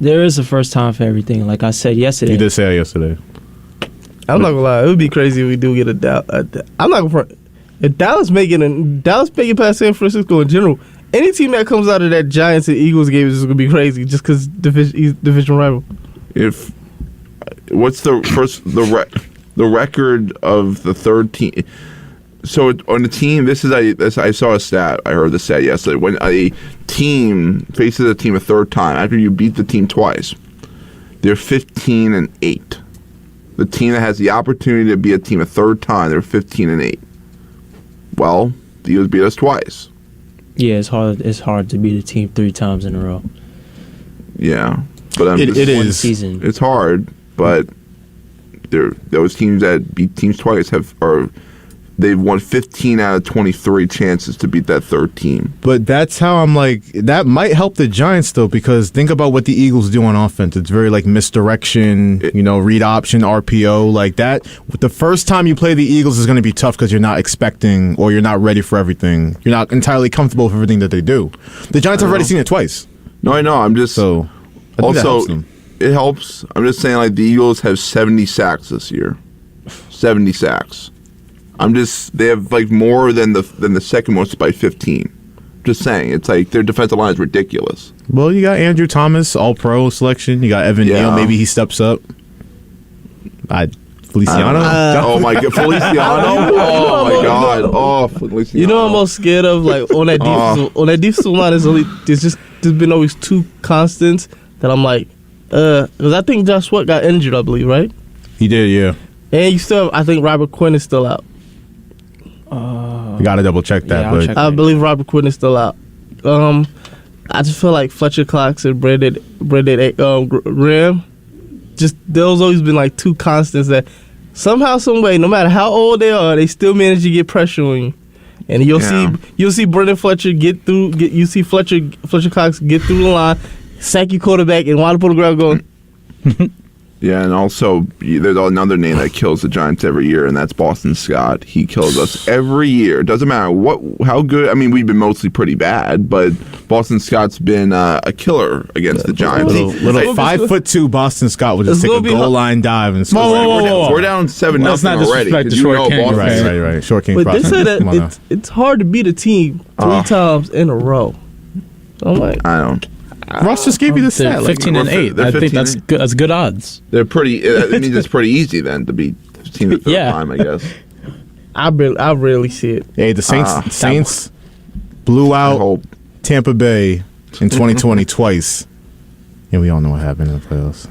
there is a first time for everything. Like I said yesterday. You did say it yesterday. I'm not gonna lie. It would be crazy if we do get a doubt. I'm not gonna. If Dallas making past San Francisco in general, any team that comes out of that Giants and Eagles game is just gonna be crazy, just because division rival. What's the record of the third team? So on the team, I saw a stat. I heard the stat yesterday. When a team faces a team a third time after you beat the team twice, they're 15-8. The team that has the opportunity to be a team a third time, they're 15-8. Well, the Eagles beat us twice. Yeah, it's hard. It's hard to beat a team 3 times in a row. Yeah, but it is. Season. It's hard, but those teams that beat teams twice they've won 15 out of 23 chances to beat that third team. But that's how I'm like, that might help the Giants, though, because think about what the Eagles do on offense. It's very like misdirection, read option, RPO, like that. The first time you play the Eagles is going to be tough because you're not expecting or you're not ready for everything. You're not entirely comfortable with everything that they do. The Giants have already seen it twice. No, I know. I'm just... So, I think that helps them. it helps. I'm just saying, like, the Eagles have 70 sacks this year. 70 sacks. They have like more than the second most by 15. Just saying, it's like their defensive line is ridiculous. Well, you got Andrew Thomas, All-Pro selection. You got Evan Neal. Maybe he steps up. Feliciano. Oh my God, Feliciano! Oh my God! Oh, Feliciano! You know, I'm most scared of like on that defensive line. There's been always two constants that I'm like, because I think Josh Sweat got injured, I believe, right? He did, yeah. And you still, I think Robert Quinn is still out. You got to double check that, but I believe Robert Quinn is still out. I just feel like Fletcher Cox and Brandon Graham, just those always been like two constants that somehow, some way, no matter how old they are, they still manage to get pressure on you. And you'll see Brendan Fletcher get through. You see Fletcher Cox get through the line, sack your quarterback, and wind up on the ground going. Yeah, and also there's another name that kills the Giants every year, and that's Boston Scott. He kills us every year. Doesn't matter how good. I mean, we've been mostly pretty bad, but Boston Scott's been a killer against the Giants. Little 5'2" Boston Scott would just take a goal line dive and score. We're down 7-0 already. Disrespect the Short King. Right. Short King. But they say that it's hard to beat a team 3 times in a row. I'm like, I don't. Ross just gave you the stat. 15-8. I think that's good odds. They're pretty. It means it's pretty easy then to beat the team the third time, I guess. I rarely see it. Hey, the Saints blew out Tampa Bay in 2020 twice. And we all know what happened in the playoffs.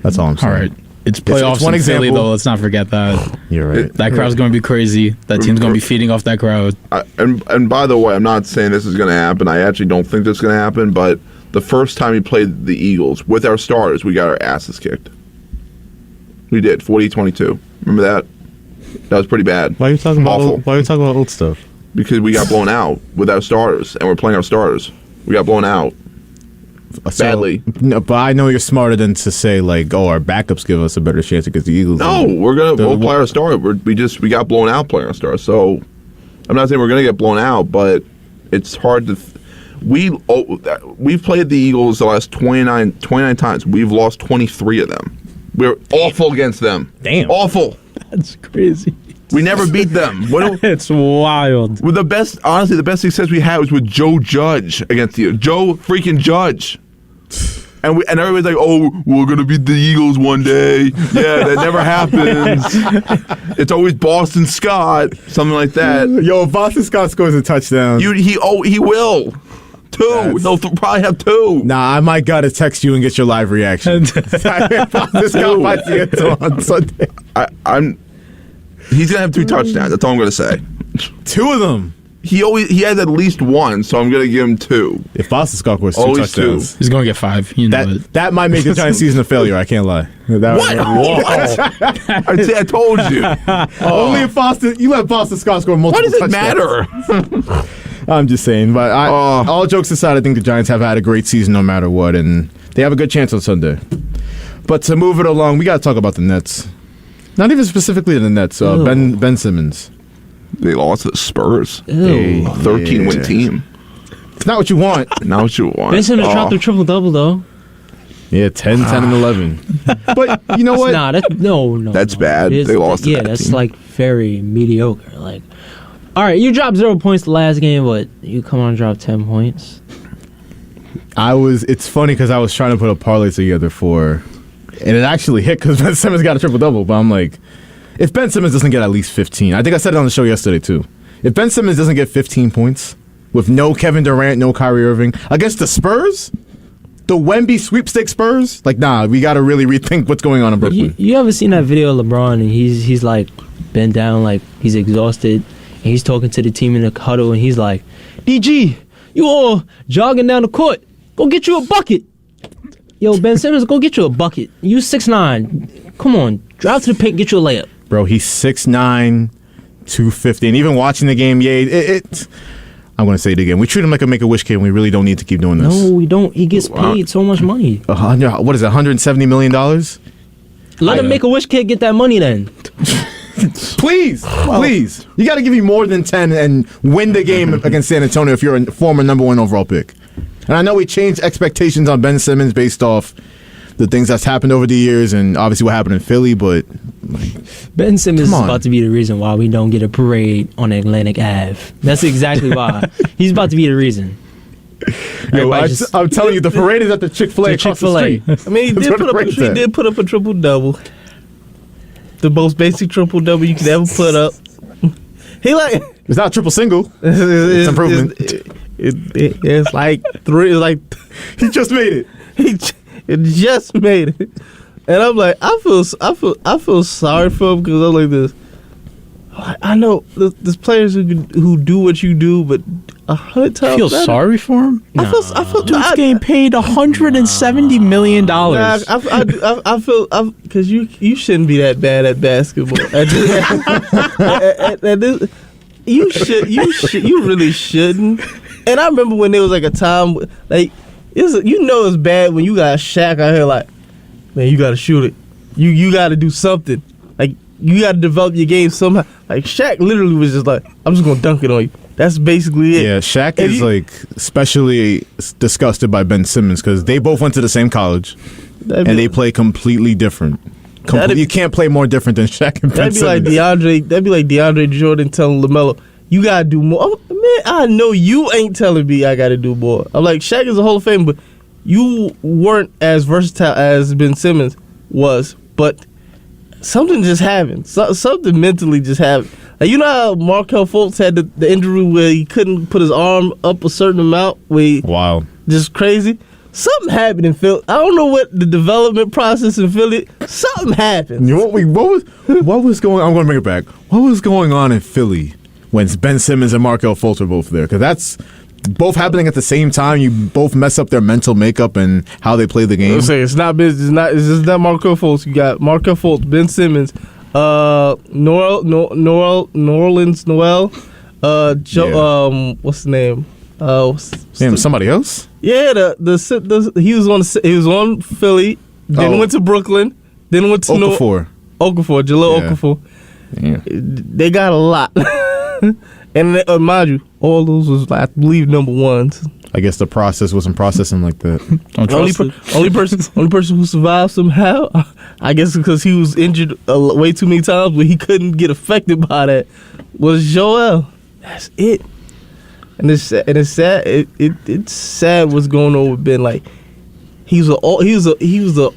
That's all I'm saying. All right. It's playoffs it's one in Philly, though. Let's not forget that. You're right. That crowd's going to be crazy. That team's going to be feeding off that crowd. And by the way, I'm not saying this is going to happen. I actually don't think this is going to happen. But the first time we played the Eagles with our starters, we got our asses kicked. We did 40-22. Remember that? That was pretty bad. Why are you talking about old stuff? Because we got blown out with our starters, and we're playing our starters. We got blown out. Badly. No, but I know you're smarter than to say like, our backups give us a better chance against the Eagles. No, we'll play our star. We got blown out playing our star. So I'm not saying we're gonna get blown out, but it's hard to. We've played the Eagles the last 29 times. We've lost 23 of them. We're awful against them. Damn, awful. That's crazy. We never beat them. It's wild. With the best success we had was with Joe Judge against you. Joe freaking Judge. And everybody's like, oh, we're going to beat the Eagles one day. Yeah, that never happens. It's always Boston Scott, something like that. Yo, if Boston Scott scores a touchdown. He will. 2. He'll probably have 2. Nah, I might gotta text you and get your live reaction. Boston Scott might see it on Sunday. He's gonna have 2 touchdowns. That's all I'm gonna say. 2 of them. He has at least 1, so I'm gonna give him 2. If Boston Scott was 2 touchdowns, he's gonna get 5. You know that might make the Giants season a failure. I can't lie. What? I told you. Only if you let Boston Scott score multiple touchdowns. What does it matter? I'm just saying. But all jokes aside, I think the Giants have had a great season no matter what, and they have a good chance on Sunday. But to move it along, we got to talk about the Nets. Not even specifically the Nets. Ben Simmons. They lost to the Spurs. A 13-win team. It's not what you want. Not what you want. Ben Simmons dropped a triple-double, though. Yeah, 10, 10, and 11. But you know what? No. That's bad. They lost to that that's team. like very mediocre. Like, all right, you dropped 0 points the last game, but you come on and drop 10 points. It's funny because I was trying to put a parlay together and it actually hit because Ben Simmons got a triple-double, but I'm like, if Ben Simmons doesn't get at least 15, I think I said it on the show yesterday too. If Ben Simmons doesn't get 15 points with no Kevin Durant, no Kyrie Irving against the Spurs, the Wemby sweepstakes Spurs, like, nah, we got to really rethink what's going on in Brooklyn. You ever seen that video of LeBron and he's like bent down, like he's exhausted, and he's talking to the team in the huddle, and he's like, DG, you all jogging down the court, go get you a bucket. Yo, Ben Simmons, go get you a bucket. You 6'9". Come on, drive to the paint, get you a layup. Bro, he's 6'9", 250, and even watching the game, I'm going to say it again. We treat him like a Make-A-Wish kid, and we really don't need to keep doing this. No, we don't. He gets paid so much money. What is it, $170 million? Let a Make-A-Wish kid get that money then. Please. You got to give me more than 10 and win the game against San Antonio if you're a former number 1 overall pick. And I know we changed expectations on Ben Simmons based off the things that's happened over the years, and obviously what happened in Philly. But Ben Simmons is Come on. about to be the reason why we don't get a parade on Atlantic Ave. That's exactly why. He's about to be the reason. yo, Everybody just- I'm telling you, the parade is at the Chick-fil-A The across the Chick-fil-A. street. I mean, he That's did where put the up. parade's He at. did put up a triple double. The most basic triple double you could ever put up. He like It's not a triple single. it's improvement. It's like three. It's like He just made it. it just made it, and I'm like, I feel sorry for him because I'm like this. I know there's players who do what you do, but 100 times Feel better. sorry for him? I feel Dude's getting paid $170 million. Nah, I feel because you shouldn't be that bad at basketball. You really shouldn't. And I remember when there was like a time like it's bad when you got Shaq out here like, man, you got to shoot it. You got to do something. Like you got to develop your game somehow. Like Shaq literally was just like, I'm just gonna dunk it on you. That's basically it. Yeah, Shaq is like especially disgusted by Ben Simmons because they both went to the same college and they play completely different. You can't play more different than Shaq and Ben That'd be like Simmons. That'd be like DeAndre Jordan telling LaMelo, "You gotta do more." Oh, man, I know you ain't telling me I gotta do more. I'm like, Shaq is a Hall of Fame, but you weren't as versatile as Ben Simmons was. But something just happened. Something mentally just happened. Like, you know how Markelle Fultz had the injury where he couldn't put his arm up a certain amount? Wow. Just crazy. Something happened in Philly. I don't know what the development process in Philly. Something happened. You know what was going on? I'm going to bring it back. What was going on in Philly when Ben Simmons and Markelle Fultz were both there? Because that's both happening at the same time. You both mess up their mental makeup and how they play the game. I'm saying it's not Markelle Fultz. You got Markelle Fultz, Ben Simmons, New Orleans Noel, what's the name? Damn, somebody else? Yeah, he was on Philly, then went to Brooklyn, then went to Okafor. Jaleel Okafor. Yeah. They got a lot, and mind you, all those was I believe number ones. I guess the process wasn't processing like that. Only person who survived somehow, I guess because he was injured way too many times, but he couldn't get affected by that, was Joel. That's it. And it's sad. It's sad what's going on with Ben. Like he was a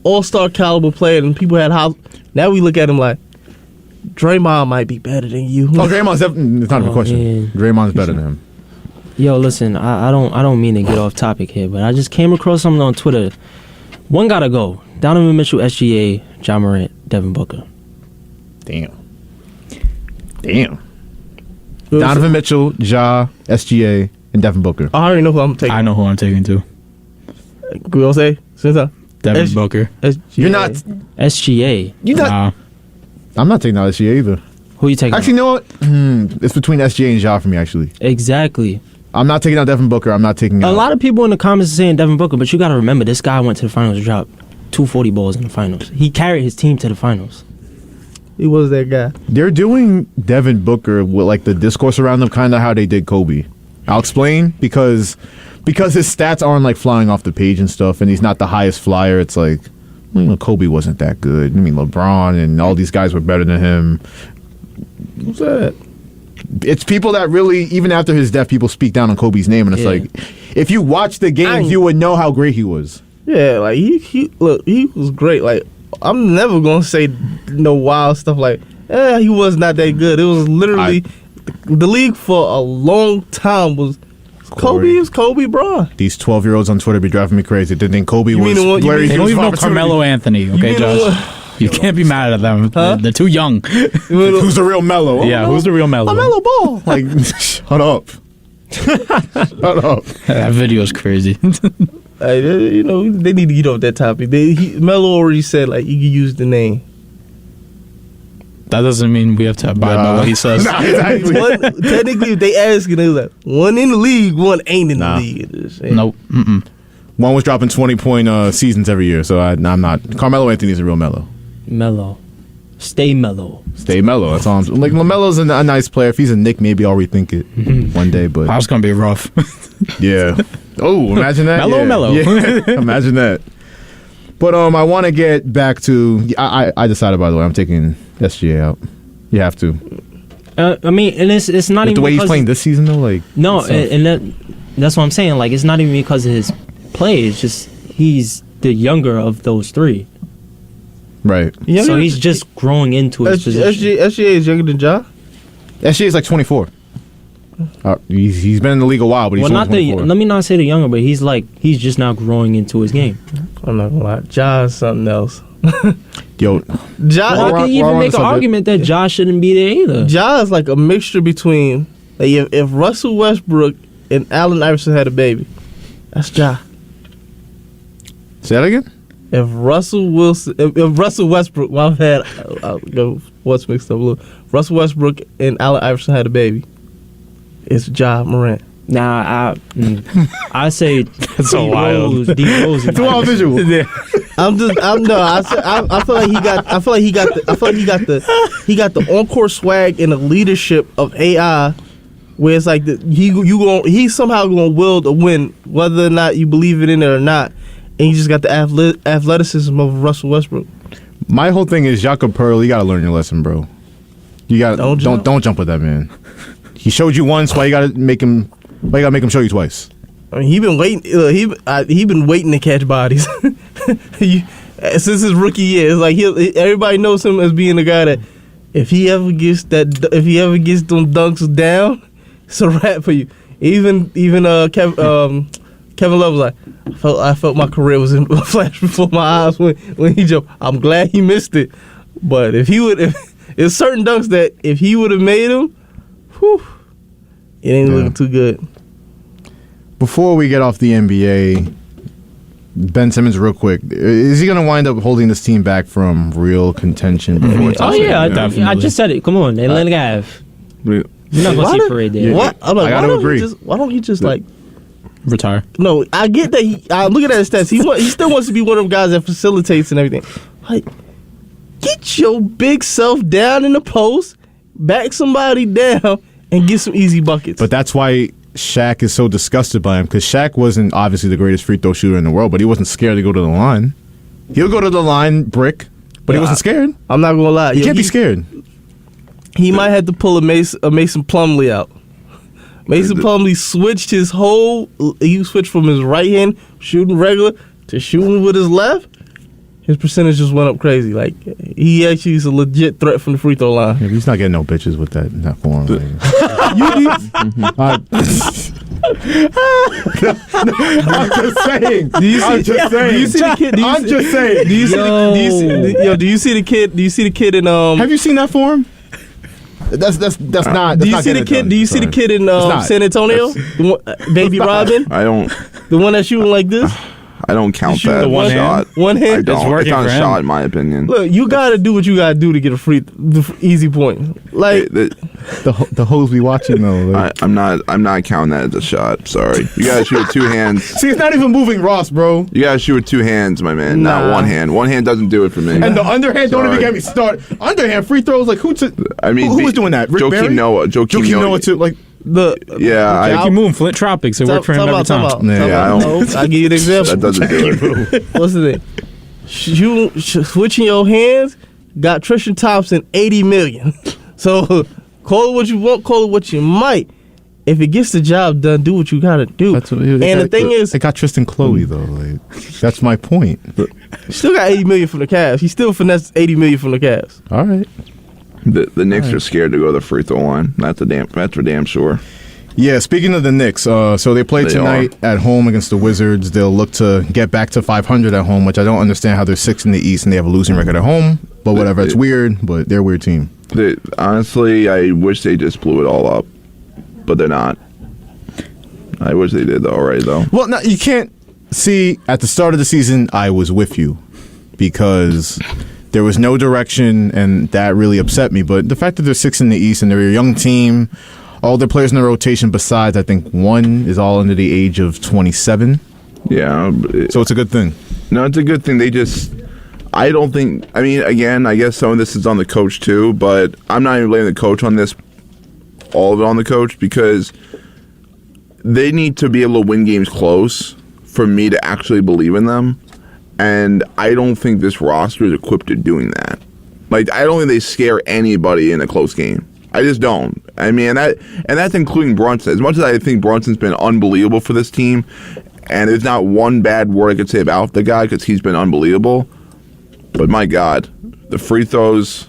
all-star caliber player, and people had how. Now we look at him like Draymond might be better than you. Oh, Draymond's definitely. It's not even a question. Man. Draymond's better than him. Yo, listen, I don't mean to get off topic here, but I just came across something on Twitter. One gotta go. Donovan Mitchell, SGA, John Morant, Devin Booker. Damn. Donovan Mitchell, Ja, SGA, and Devin Booker. I already know who I'm taking. I know who I'm taking too. We all say Devin Booker. You're not. SGA. You're not. Nah. I'm not taking out SGA either. Who you taking? Actually, you know what? It's between SGA and Ja for me. Actually, Exactly. I'm not taking out Devin Booker. I'm not taking out. A lot of people in the comments are saying Devin Booker, but you got to remember, this guy went to the finals and dropped 240 balls in the finals. He carried his team to the finals. He was that guy. They're doing Devin Booker with like the discourse around him, kind of how they did Kobe. I'll explain because his stats aren't like flying off the page and stuff, and he's not the highest flyer. It's like, Kobe wasn't that good. I mean, LeBron and all these guys were better than him. Who's that? It's people that really, even after his death, people speak down on Kobe's name, and it's like, if you watch the games, you would know how great he was. Yeah, like he was great. Like, I'm never gonna say no wild stuff like, he was not that good. It was literally the league for a long time was Kobe. Was Kobe Bryant. These 12-year-olds on Twitter be driving me crazy. They think Kobe was. They don't even know Carmelo Anthony. Okay, Josh. You can't be mad at them. Huh? They're too young. Who's the real Melo? Yeah, who's the real Melo? Melo Ball. Like, shut up. Shut up. That video is crazy. They need to get off that topic. Melo already said like you can use the name. That doesn't mean we have to abide by what he says. Technically, if they ask you, they're like, one in the league, one ain't in the league. Nope. Mm-mm. One was dropping 20-point seasons every year, so I'm not. Carmelo Anthony's a real Melo. Mellow. Stay mellow. Stay mellow. That's all I'm saying. Like, LaMelo's a nice player. If he's a Knick, maybe I'll rethink it one day. But that's going to be rough. Yeah. Oh, imagine that. Mellow. Yeah. Imagine that. But I want to get back to. I decided, by the way, I'm taking SGA out. You have to. I mean, and it's not With even the way he's because playing this season, though. Like no, that's what I'm saying. Like, it's not even because of his play. It's just he's the younger of those three. Right. So he's just growing into his position. SGA is younger than Ja? SGA is like 24. He's been in the league a while, but he's not only 24. let me not say the younger, but he's just now growing into his game. I'm not gonna lie. Ja is something else. Yo, Ja, I can even make an argument that Ja shouldn't be there either. Ja is like a mixture between like if Russell Westbrook and Allen Iverson had a baby, that's Ja. Say that again. If Russell Westbrook, my bad, I'll go what's mixed up a little. Russell Westbrook and Allen Iverson had a baby, it's Ja Morant. Nah, I say That's so wild. D Rose. It's a wild visual. I feel like he got the on-court swag and the leadership of AI, where it's like he's somehow gonna will to win, whether or not you believe it in it or not, and he just got the athleticism of Russell Westbrook. My whole thing is Jakob Pearl. You gotta learn your lesson, bro. You got don't jump with that man. He showed you once. Why you gotta make him? Why you gotta make him show you twice? I mean, he been waiting. He been waiting to catch bodies since his rookie year. It's like everybody knows him as being the guy that if he ever gets them dunks down, it's a wrap for you. Even Kevin Love was like, I felt my career was in a flash before my eyes when he jumped. I'm glad he missed it, but if there's certain dunks that if he would have made them, it ain't looking too good. Before we get off the NBA, Ben Simmons, real quick, is he going to wind up holding this team back from real contention before it's Oh yeah, I just said it. Come on, Atlantic Ave. You're not gonna see Parade there. What? I'm like, I gotta agree. Why don't you just like Retire. No, I get that. I look at his stats. He still wants to be one of them guys that facilitates and everything. Like, get your big self down in the post, back somebody down, and get some easy buckets. But that's why Shaq is so disgusted by him, because Shaq wasn't obviously the greatest free throw shooter in the world, but he wasn't scared to go to the line. He'll go to the line, brick, but he wasn't scared. I'm not gonna lie. You can't be scared. He might have to pull a Mason Plumlee out. Mason Plumlee switched he switched from his right hand shooting regular to shooting with his left. His percentage just went up crazy. Like, he actually is a legit threat from the free throw line. Yeah, he's not getting no bitches with that form. I'm just saying. Do you see the kid? I'm just saying. Do you see the kid? Do you see the kid in Have you seen that form? That's not. Do you see the kid? Do you see the kid in San Antonio? Baby Robin. I don't. The one that's shooting like this. I don't count that the one shot. One hand. I don't. It's not a shot, in my opinion. Look, you gotta do what you gotta do to get the easy point. Like the hoes be watching though. Like. I'm not counting that as a shot. Sorry, you gotta shoot with two hands. See, it's not even moving Ross, bro. You gotta shoot with two hands, my man. Not one hand. One hand doesn't do it for me. And the underhand don't even get me started. Underhand free throws, like who was doing that? Rick Barry? Joakim Noah too. Like I keep moving Flint Tropics. It worked for him every time. I'll give you an example. That doesn't do it. What's the thing? Switching your hands got Tristan Thompson $80 million. So call it what you want, call it what you might. If it gets the job done, do what you gotta do. The thing is, they got Tristan Chloe though. Like, that's my point. Still got $80 million from the Cavs. He still finessed $80 million from the Cavs. All right. The Knicks are scared to go to the free throw line. That's for damn sure. Yeah, speaking of the Knicks, so they play tonight at home against the Wizards. They'll look to get back to 500 at home, which I don't understand how they're 6th in the East and they have a losing record at home. But whatever, it's weird, but they're a weird team. Honestly, I wish they just blew it all up, but they're not. I wish they did already, though. Well, no, you can't see, at the start of the season, I was with you because there was no direction, and that really upset me. But the fact that they're 6th in the East and they're a young team, all their players in the rotation besides, I think, one is all under the age of 27. Yeah. So it's a good thing. No, it's a good thing. I don't think, I mean, again, I guess some of this is on the coach too, but I'm not even blaming the coach on this, all of it on the coach, because they need to be able to win games close for me to actually believe in them. And I don't think this roster is equipped to doing that. Like, I don't think they scare anybody in a close game. I just don't. I mean, that's including Brunson. As much as I think Brunson's been unbelievable for this team, and there's not one bad word I could say about the guy because he's been unbelievable. But my God, the free throws,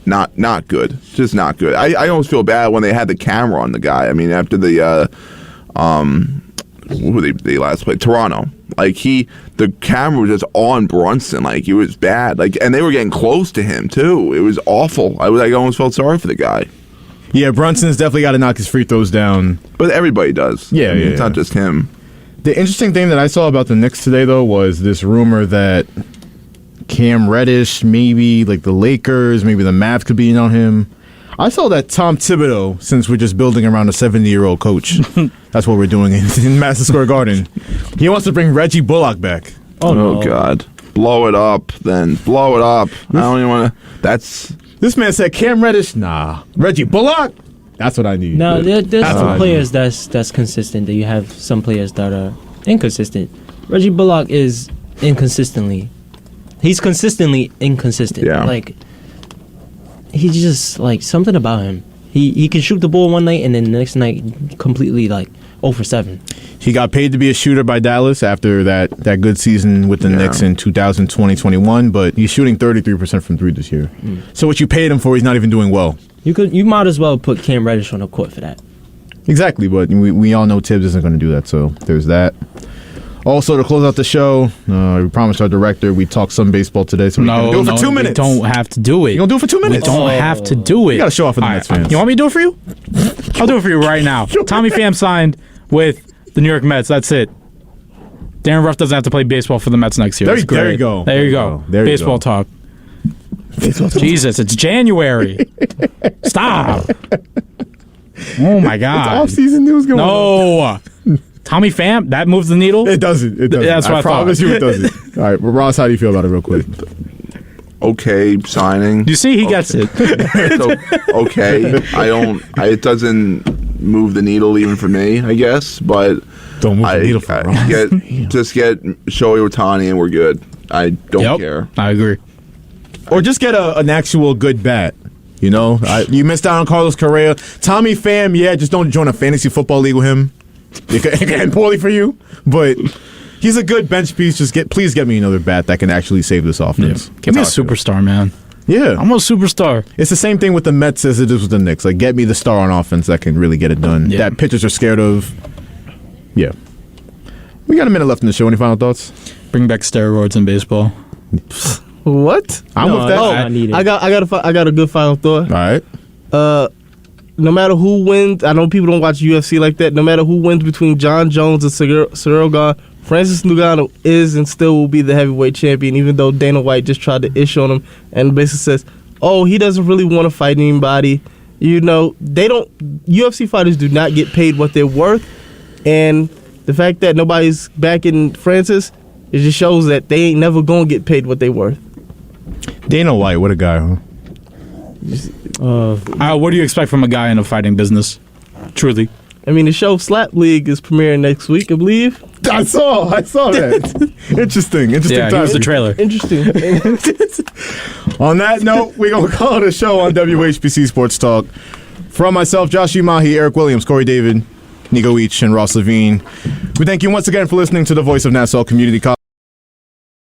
not good. Just not good. I almost feel bad when they had the camera on the guy. I mean, after the who they last played? Toronto. Like, the camera was just on Brunson. Like, it was bad. Like, and they were getting close to him too. It was awful. I almost felt sorry for the guy. Yeah, Brunson's definitely got to knock his free throws down. But everybody does. Yeah, it's not just him. The interesting thing that I saw about the Knicks today, though, was this rumor that Cam Reddish, maybe like the Lakers, maybe the Mavs could be in on him. I saw that Tom Thibodeau, since we're just building around a 70-year-old coach, that's what we're doing in Madison Square Garden. He wants to bring Reggie Bullock back. Oh, no. God. Blow it up, then. Blow it up. I don't even want to. This man said Cam Reddish, nah. Reggie Bullock? That's what I need. No, there's some players that's consistent. That you have some players that are inconsistent. Reggie Bullock is inconsistently. He's consistently inconsistent. Yeah. Like, he just, like, something about him. He can shoot the ball one night and then the next night completely, like, 0 for 7. He got paid to be a shooter by Dallas after that good season with the Knicks in 2020-21, but he's shooting 33% from 3 this year. So what you paid him for, he's not even doing well. You might as well put Cam Reddish on the court for that. Exactly, but we all know Tibbs isn't going to do that, so there's that. Also, to close out the show, we promised our director we'd talk some baseball today, so we're going to do it for 2 minutes. We don't have to do it. You're going to do it for 2 minutes? We don't have to do it. You got to show off for the Mets fans. You want me to do it for you? I'll do it for you right now. Tommy Pham signed with the New York Mets. That's it. Darren Ruff doesn't have to play baseball for the Mets next year. There you go. There you go. Baseball talk. Jesus, it's January. Stop. Oh, my God. It's off-season news going on. No. Tommy Pham, that moves the needle? It doesn't. That's what I promise thought. you it doesn't. All right, well, Ross, how do you feel about it real quick? Okay, signing. You see, he gets it. Okay. It doesn't move the needle even for me, I guess, but don't move the needle for Ross. Just get Shohei Ohtani and we're good. I don't care. I agree. Or just get an actual good bat. You know, you missed out on Carlos Correa. Tommy Pham, just don't join a fantasy football league with him. It can end poorly for you, but he's a good bench piece. Please get me another bat that can actually save this offense. Yeah. Give me a superstar, man. Yeah. I'm a superstar. It's the same thing with the Mets as it is with the Knicks. Like, get me the star on offense that can really get it done. Yeah. That pitchers are scared of. Yeah. We got a minute left in the show. Any final thoughts? Bring back steroids in baseball. What? I'm with that. I got a good final thought. All right. No matter who wins, I know people don't watch UFC like that. No matter who wins between John Jones and Ciryl Gane, Francis Ngannou is and still will be the heavyweight champion, even though Dana White just tried to issue on him and basically says, "Oh, he doesn't really want to fight anybody." You know, UFC fighters do not get paid what they're worth, and the fact that nobody's backing Francis, it just shows that they ain't never gonna get paid what they worth. Dana White, what a guy, huh? What do you expect from a guy in a fighting business? Truly. I mean, the show Slap League is premiering next week, I believe. I saw that. Interesting Yeah, time. here's the trailer. Interesting. On that note, we're going to call it a show on WHPC Sports Talk. From myself, Joshua Umahi, Eric Williams, Corey David, Nico Each, and Ross Levine. We thank you once again for listening to the Voice of Nassau Community College.